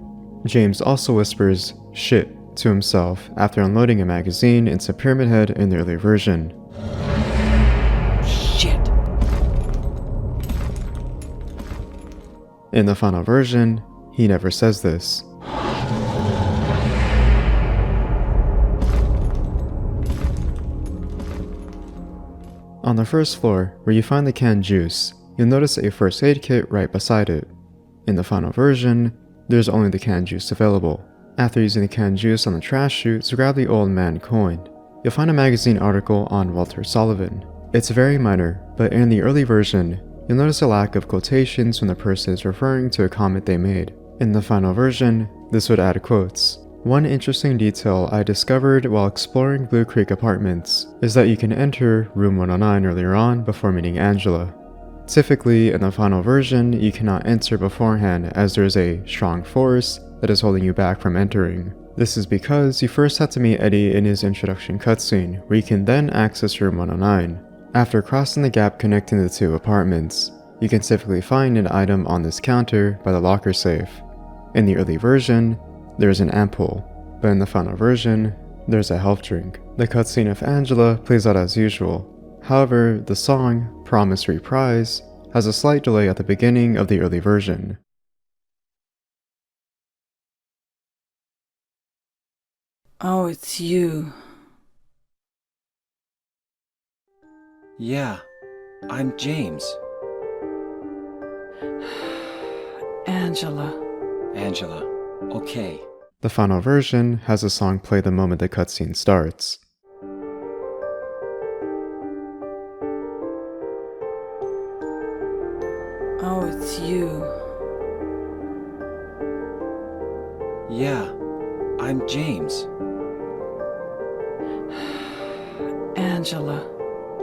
James also whispers "shit" to himself after unloading a magazine into Pyramid Head in the early version. Shit. In the final version, he never says this. On the first floor, where you find the canned juice, you'll notice a first aid kit right beside it. In the final version, there's only the canned juice available. After using the canned juice on the trash chute to grab the old man coin, you'll find a magazine article on Walter Sullivan. It's very minor, but in the early version, you'll notice a lack of quotations when the person is referring to a comment they made. In the final version, this would add quotes. One interesting detail I discovered while exploring Blue Creek Apartments is that you can enter room 109 earlier on before meeting Angela. Typically, in the final version, you cannot enter beforehand as there is a strong force that is holding you back from entering. This is because you first have to meet Eddie in his introduction cutscene, where you can then access room 109. After crossing the gap connecting the 2 apartments, you can typically find an item on this counter by the locker safe. In the early version, there is an ampoule, but in the final version, there's a health drink. The cutscene of Angela plays out as usual. However, the song, Promise Reprise, has a slight delay at the beginning of the early version. Oh, it's you. Yeah, I'm James. Angela. Angela. Okay. The final version has a song play the moment the cutscene starts. Oh, it's you. Yeah, I'm James. Angela.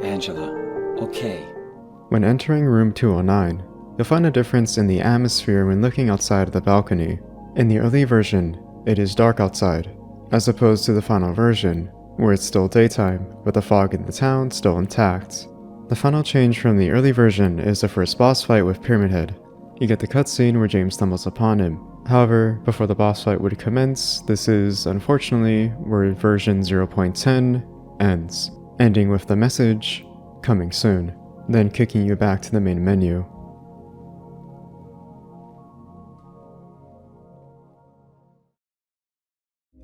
Angela. Okay. When entering room 209, you'll find a difference in the atmosphere when looking outside the balcony. In the early version, it is dark outside, as opposed to the final version, where it's still daytime, with the fog in the town still intact. The final change from the early version is the first boss fight with Pyramid Head. You get the cutscene where James stumbles upon him. However, before the boss fight would commence, this is, unfortunately, where version 0.10 ends, ending with the message, "Coming soon," then kicking you back to the main menu.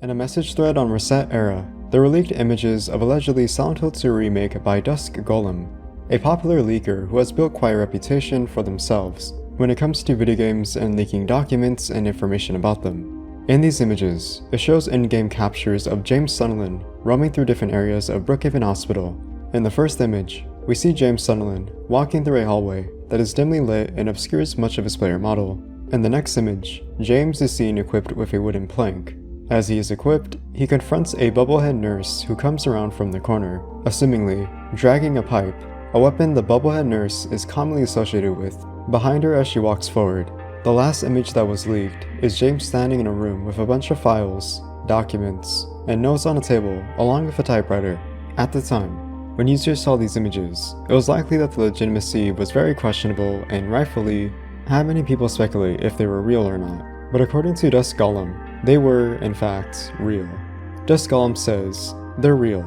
In a message thread on Reset Era, there were leaked images of allegedly Silent Hill 2 Remake by Dusk Golem, a popular leaker who has built quite a reputation for themselves when it comes to video games and leaking documents and information about them. In these images, it shows in-game captures of James Sunderland roaming through different areas of Brookhaven Hospital. In the first image, we see James Sunderland walking through a hallway that is dimly lit and obscures much of his player model. In the next image, James is seen equipped with a wooden plank. As he is equipped, he confronts a bubblehead nurse who comes around from the corner, assumingly dragging a pipe, a weapon the bubblehead nurse is commonly associated with, behind her as she walks forward. The last image that was leaked is James standing in a room with a bunch of files, documents, and notes on a table along with a typewriter. At the time, when users saw these images, it was likely that the legitimacy was very questionable and rightfully had many people speculate if they were real or not. But according to Dusk Golem, they were, in fact, real. Dusk Golem says, they're real,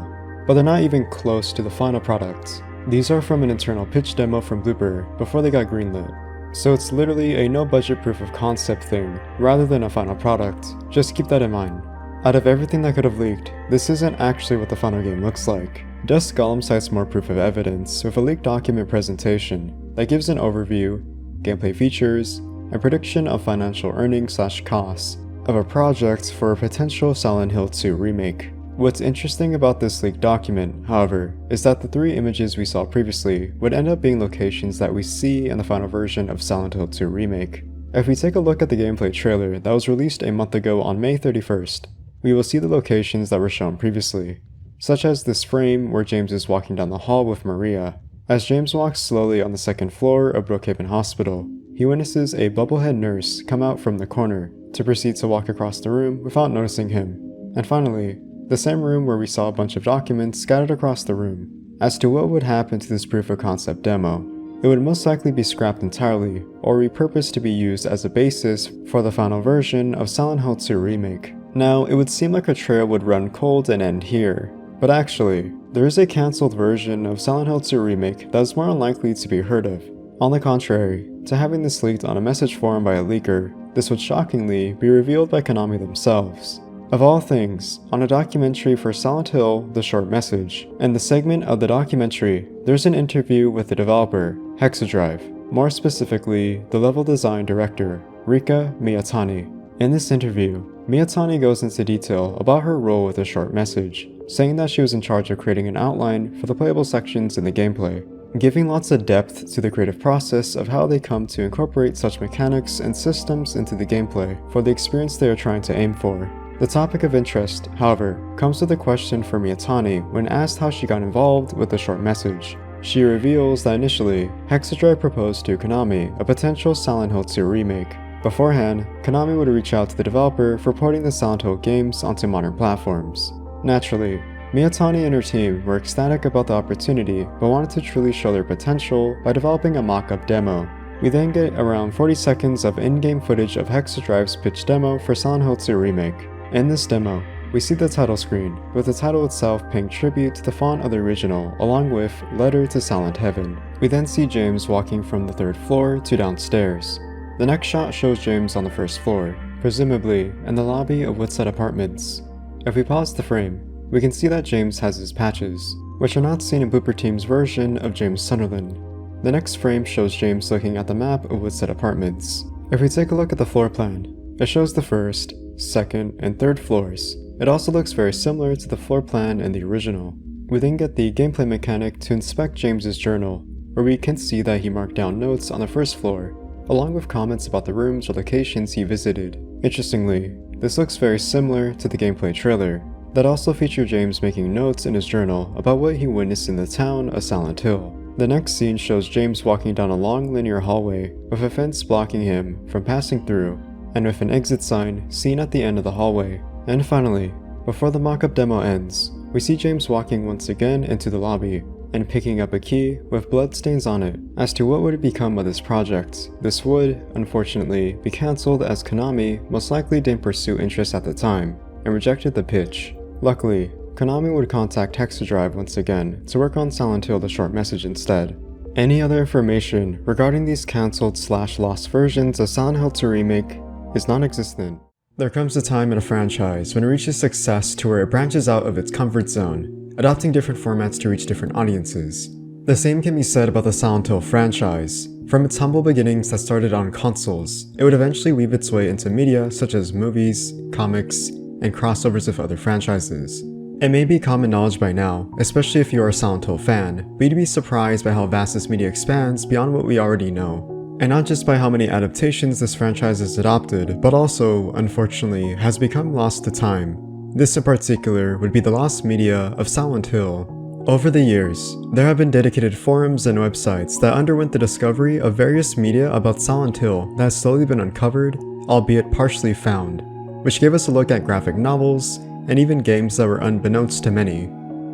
but they're not even close to the final product. These are from an internal pitch demo from Blooper before they got greenlit. So it's literally a no-budget proof of concept thing, rather than a final product. Just keep that in mind. Out of everything that could have leaked, this isn't actually what the final game looks like. Dusk Golem cites more proof of evidence with a leaked document presentation that gives an overview, gameplay features, and prediction of financial earnings/costs of a project for a potential Silent Hill 2 remake. What's interesting about this leaked document, however, is that the 3 images we saw previously would end up being locations that we see in the final version of Silent Hill 2 Remake. If we take a look at the gameplay trailer that was released a month ago on May 31st, we will see the locations that were shown previously, such as this frame where James is walking down the hall with Maria. As James walks slowly on the second floor of Brookhaven Hospital, he witnesses a bubblehead nurse come out from the corner to proceed to walk across the room without noticing him. And finally, the same room where we saw a bunch of documents scattered across the room. As to what would happen to this proof of concept demo, it would most likely be scrapped entirely or repurposed to be used as a basis for the final version of Silent Hill 2 Remake. Now, it would seem like a trail would run cold and end here, but actually, there is a cancelled version of Silent Hill 2 Remake that is more unlikely to be heard of. On the contrary, to having this leaked on a message forum by a leaker, this would shockingly be revealed by Konami themselves. Of all things, on a documentary for Silent Hill, The Short Message, in the segment of the documentary, there's an interview with the developer, Hexadrive, more specifically, the level design director, Rika Miyatani. In this interview, Miyatani goes into detail about her role with The Short Message, saying that she was in charge of creating an outline for the playable sections in the gameplay, giving lots of depth to the creative process of how they come to incorporate such mechanics and systems into the gameplay for the experience they are trying to aim for. The topic of interest, however, comes with a question for Miyatani when asked how she got involved with The Short Message. She reveals that initially, Hexadrive proposed to Konami a potential Silent Hill 2 remake. Beforehand, Konami would reach out to the developer for porting the Silent Hill games onto modern platforms. Naturally, Miyatani and her team were ecstatic about the opportunity but wanted to truly show their potential by developing a mock-up demo. We then get around 40 seconds of in-game footage of Hexadrive's pitch demo for Silent Hill 2 Remake. In this demo, we see the title screen, with the title itself paying tribute to the font of the original along with Letter to Silent Heaven. We then see James walking from the 3rd floor to downstairs. The next shot shows James on the 1st floor, presumably in the lobby of Woodside Apartments. If we pause the frame, we can see that James has his patches, which are not seen in Blooper Team's version of James Sunderland. The next frame shows James looking at the map of Woodside Apartments. If we take a look at the floor plan, it shows the 1st, 2nd, and 3rd floors. It also looks very similar to the floor plan in the original. We then get the gameplay mechanic to inspect James's journal, where we can see that he marked down notes on the 1st floor, along with comments about the rooms or locations he visited. Interestingly, This looks very similar to the gameplay trailer, that also featured James making notes in his journal about what he witnessed in the town of Silent Hill. The next scene shows James walking down a long linear hallway with a fence blocking him from passing through, and with an exit sign seen at the end of the hallway. And finally, before the mock-up demo ends, we see James walking once again into the lobby and picking up a key with bloodstains on it. As to what would become of this project, this would, unfortunately, be cancelled as Konami most likely didn't pursue interest at the time and rejected the pitch. Luckily, Konami would contact Hexadrive once again to work on Silent Hill the short message instead. Any other information regarding these cancelled/lost versions of Silent Hill 2 Remake is non-existent. There comes a time in a franchise when it reaches success to where it branches out of its comfort zone, adopting different formats to reach different audiences. The same can be said about the Silent Hill franchise. From its humble beginnings that started on consoles, it would eventually weave its way into media such as movies, comics, and crossovers with other franchises. It may be common knowledge by now, especially if you are a Silent Hill fan, but you'd be surprised by how vast this media expands beyond what we already know. And not just by how many adaptations this franchise has adopted, but also, unfortunately, has become lost to time. This in particular would be the lost media of Silent Hill. Over the years, there have been dedicated forums and websites that underwent the discovery of various media about Silent Hill that has slowly been uncovered, albeit partially found, which gave us a look at graphic novels, and even games that were unbeknownst to many.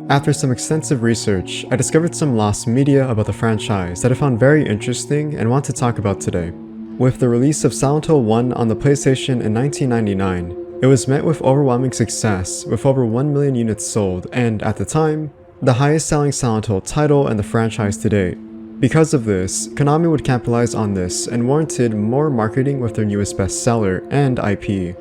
After some extensive research, I discovered some lost media about the franchise that I found very interesting and want to talk about today. With the release of Silent Hill 1 on the PlayStation in 1999, it was met with overwhelming success, with over 1 million units sold, and at the time, the highest selling Silent Hill title in the franchise to date. Because of this, Konami would capitalize on this and warranted more marketing with their newest bestseller and IP.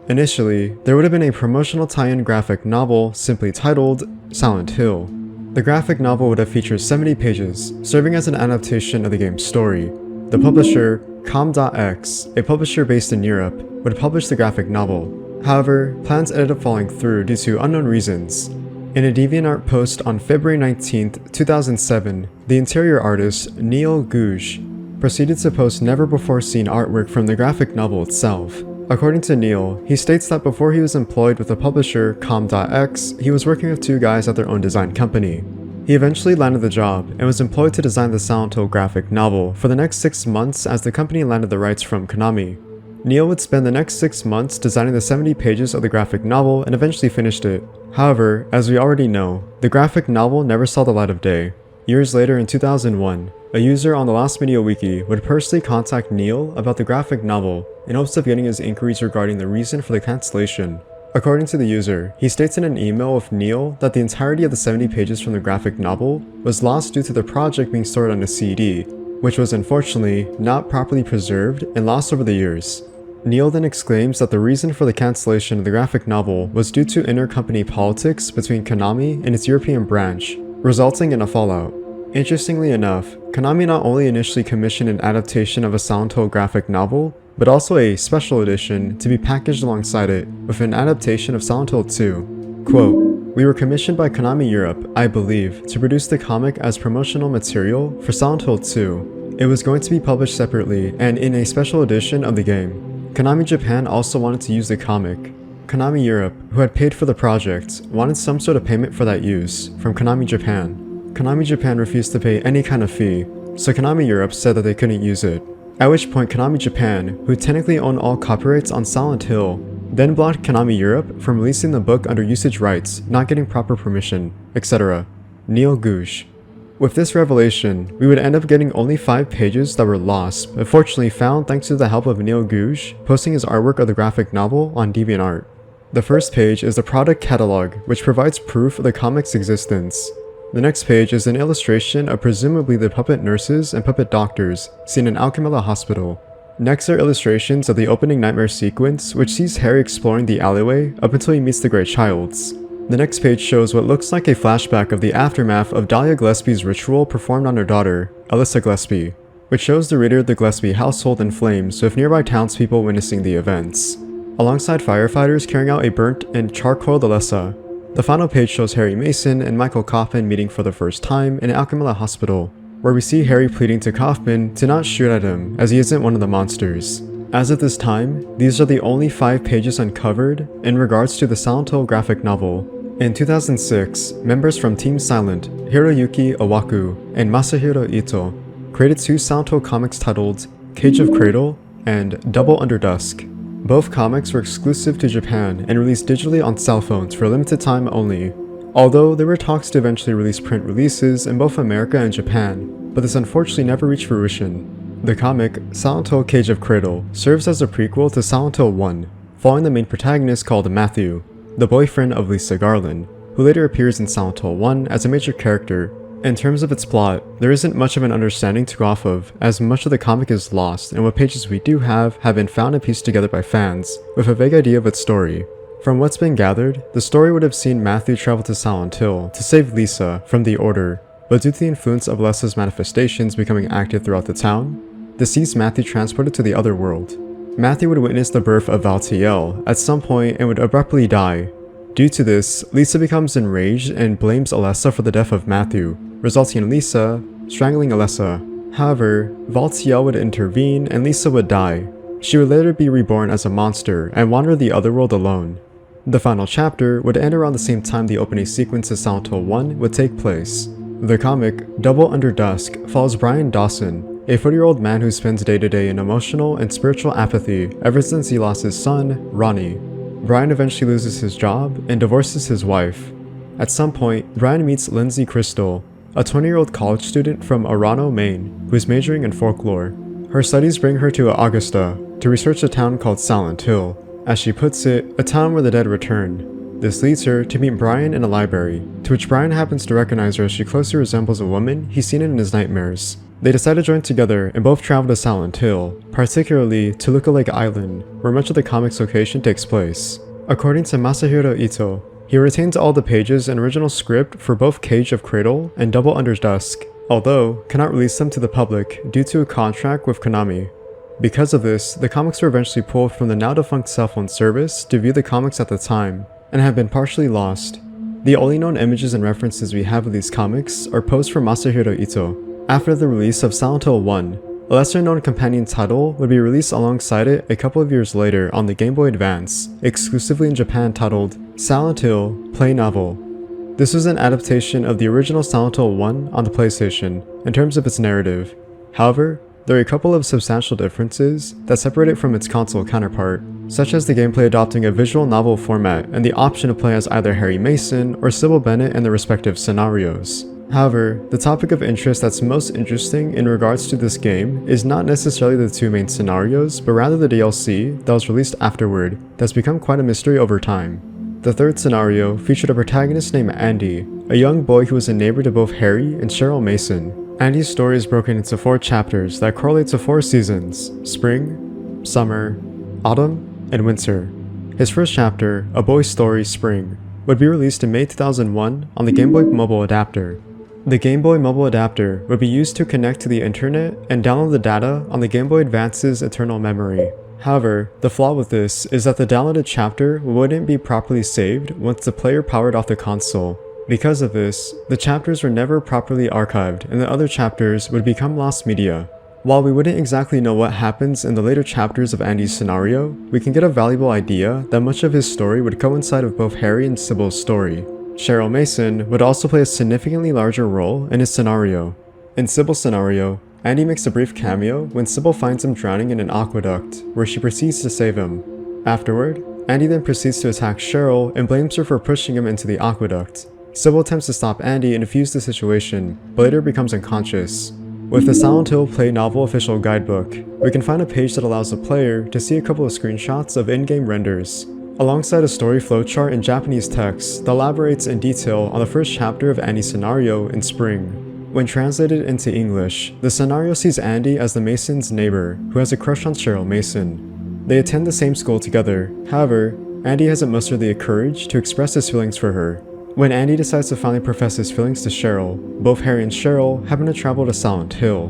Initially, there would have been a promotional tie-in graphic novel simply titled Silent Hill. The graphic novel would have featured 70 pages, serving as an adaptation of the game's story. The publisher, Com.X, a publisher based in Europe, would publish the graphic novel. However, plans ended up falling through due to unknown reasons. In a DeviantArt post on February 19, 2007, the interior artist, Neil Gouge, proceeded to post never-before-seen artwork from the graphic novel itself. According to Neil, he states that before he was employed with the publisher Com.X, he was working with two guys at their own design company. He eventually landed the job and was employed to design the Silent Hill graphic novel for the next 6 months as the company landed the rights from Konami. Neil would spend the next 6 months designing the 70 pages of the graphic novel and eventually finished it. However, as we already know, the graphic novel never saw the light of day. Years later in 2001, a user on the Lost Media Wiki would personally contact Neil about the graphic novel in hopes of getting his inquiries regarding the reason for the cancellation. According to the user, he states in an email with Neil that the entirety of the 70 pages from the graphic novel was lost due to the project being stored on a CD, which was unfortunately not properly preserved and lost over the years. Neil then exclaims that the reason for the cancellation of the graphic novel was due to intercompany politics between Konami and its European branch, resulting in a fallout. Interestingly enough, Konami not only initially commissioned an adaptation of a Silent Hill graphic novel, but also a special edition to be packaged alongside it with an adaptation of Silent Hill 2. Quote, "We were commissioned by Konami Europe, I believe, to produce the comic as promotional material for Silent Hill 2. It was going to be published separately and in a special edition of the game. Konami Japan also wanted to use the comic. Konami Europe, who had paid for the project, wanted some sort of payment for that use from Konami Japan. Konami Japan refused to pay any kind of fee, so Konami Europe said that they couldn't use it. At which point Konami Japan, who technically owned all copyrights on Silent Hill, then blocked Konami Europe from releasing the book under usage rights, not getting proper permission, etc. Neil Gouge. With this revelation, we would end up getting only 5 pages that were lost, but fortunately found thanks to the help of Neil Gouge posting his artwork of the graphic novel on DeviantArt. The first page is the product catalog, which provides proof of the comic's existence. The next page is an illustration of presumably the puppet nurses and puppet doctors seen in Alchemilla Hospital. Next are illustrations of the opening nightmare sequence, which sees Harry exploring the alleyway up until he meets the Grey Childs. The next page shows what looks like a flashback of the aftermath of Dahlia Gillespie's ritual performed on her daughter, Alyssa Gillespie, which shows the reader the Gillespie household in flames with nearby townspeople witnessing the events, alongside firefighters carrying out a burnt and charcoaled Alyssa. The final page shows Harry Mason and Michael Kaufman meeting for the first time in Alchemilla Hospital, where we see Harry pleading to Kaufman to not shoot at him as he isn't one of the monsters. As of this time, these are the only 5 pages uncovered in regards to the Silent Hill graphic novel. In 2006, members from Team Silent, Hiroyuki Owaku and Masahiro Ito, created 2 Silent Hill comics titled Cage of Cradle and Double Under Dusk. Both comics were exclusive to Japan and released digitally on cell phones for a limited time only, although there were talks to eventually release print releases in both America and Japan, but this unfortunately never reached fruition. The comic, Silent Hill Cage of Cradle, serves as a prequel to Silent Hill 1, following the main protagonist called Matthew, the boyfriend of Lisa Garland, who later appears in Silent Hill 1 as a major character. In terms of its plot, there isn't much of an understanding to go off of, as much of the comic is lost, and what pages we do have been found and pieced together by fans, with a vague idea of its story. From what's been gathered, the story would have seen Matthew travel to Silent Hill to save Lisa from the Order, but due to the influence of Lesa's manifestations becoming active throughout the town, this sees Matthew transported to the other world. Matthew would witness the birth of Valtiel at some point and would abruptly die. Due to this, Lisa becomes enraged and blames Alessa for the death of Matthew, resulting in Lisa strangling Alessa. However, Valtiel would intervene and Lisa would die. She would later be reborn as a monster and wander the other world alone. The final chapter would end around the same time the opening sequence of Silent Hill 1 would take place. The comic, Double Under Dusk, follows Brian Dawson, a 40-year-old man who spends day-to-day in emotional and spiritual apathy ever since he lost his son, Ronnie. Brian eventually loses his job and divorces his wife. At some point, Brian meets Lindsay Crystal, a 20-year-old college student from Arano, Maine, who is majoring in folklore. Her studies bring her to Augusta to research a town called Silent Hill, as she puts it, a town where the dead return. This leads her to meet Brian in a library, to which Brian happens to recognize her as she closely resembles a woman he's seen in his nightmares. They decide to join together and both travel to Silent Hill, particularly to Lookalike Island, where much of the comic's location takes place. According to Masahiro Ito, he retains all the pages and original script for both Cage of Cradle and Double Under Dusk, although cannot release them to the public due to a contract with Konami. Because of this, the comics were eventually pulled from the now-defunct cell phone service to view the comics at the time, and have been partially lost. The only known images and references we have of these comics are posts from Masahiro Ito. After the release of Silent Hill 1, a lesser-known companion title would be released alongside it a couple of years later on the Game Boy Advance, exclusively in Japan, titled Silent Hill Play Novel. This was an adaptation of the original Silent Hill 1 on the PlayStation in terms of its narrative. However, there are a couple of substantial differences that separate it from its console counterpart, such as the gameplay adopting a visual novel format and the option to play as either Harry Mason or Sybil Bennett in their respective scenarios. However, the topic of interest that's most interesting in regards to this game is not necessarily the 2 main scenarios, but rather the DLC that was released afterward that's become quite a mystery over time. The 3rd scenario featured a protagonist named Andy, a young boy who was a neighbor to both Harry and Cheryl Mason. Andy's story is broken into 4 chapters that correlate to 4 seasons: spring, summer, autumn, and winter. His first chapter, A Boy's Story Spring, would be released in May 2001 on the Game Boy Mobile Adapter. The Game Boy Mobile Adapter would be used to connect to the internet and download the data on the Game Boy Advance's internal memory. However, the flaw with this is that the downloaded chapter wouldn't be properly saved once the player powered off the console. Because of this, the chapters were never properly archived and the other chapters would become lost media. While we wouldn't exactly know what happens in the later chapters of Andy's scenario, we can get a valuable idea that much of his story would coincide with both Harry and Sybil's story. Cheryl Mason would also play a significantly larger role in his scenario. In Sybil's scenario, Andy makes a brief cameo when Sybil finds him drowning in an aqueduct, where she proceeds to save him. Afterward, Andy then proceeds to attack Cheryl and blames her for pushing him into the aqueduct. Sybil attempts to stop Andy and defuse the situation, but later becomes unconscious. With the Silent Hill Play Novel official guidebook, we can find a page that allows the player to see a couple of screenshots of in-game renders, alongside a story flowchart in Japanese text that elaborates in detail on the first chapter of Andy's scenario in spring. When translated into English, the scenario sees Andy as the Mason's neighbor who has a crush on Cheryl Mason. They attend the same school together. However, Andy hasn't mustered the courage to express his feelings for her. When Andy decides to finally profess his feelings to Cheryl, both Harry and Cheryl happen to travel to Silent Hill,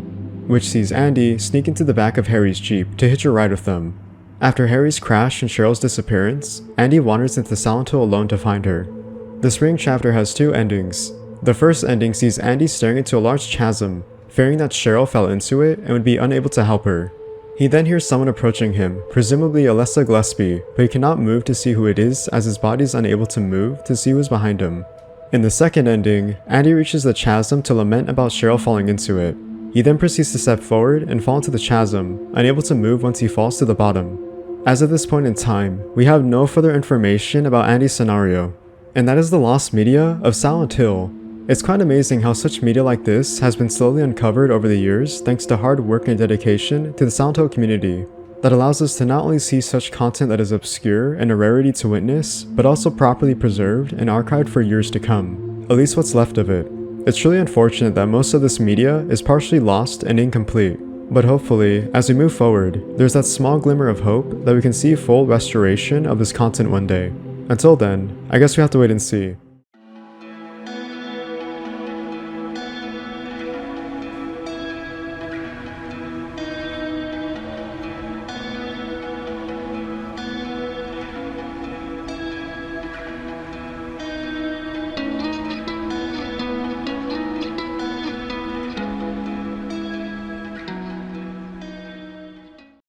which sees Andy sneak into the back of Harry's Jeep to hitch a ride with them. After Harry's crash and Cheryl's disappearance, Andy wanders into Silent Hill alone to find her. The spring chapter has 2 endings. The first ending sees Andy staring into a large chasm, fearing that Cheryl fell into it and would be unable to help her. He then hears someone approaching him, presumably Alessa Gillespie, but he cannot move to see who it is as his body is unable to move to see who is behind him. In the second ending, Andy reaches the chasm to lament about Cheryl falling into it. He then proceeds to step forward and fall into the chasm, unable to move once he falls to the bottom. As of this point in time, we have no further information about Andy's scenario, and that is the lost media of Silent Hill. It's quite amazing how such media like this has been slowly uncovered over the years thanks to hard work and dedication to the Silent Hill community that allows us to not only see such content that is obscure and a rarity to witness, but also properly preserved and archived for years to come, at least what's left of it. It's truly unfortunate that most of this media is partially lost and incomplete, but hopefully, as we move forward, there's that small glimmer of hope that we can see full restoration of this content one day. Until then, I guess we have to wait and see.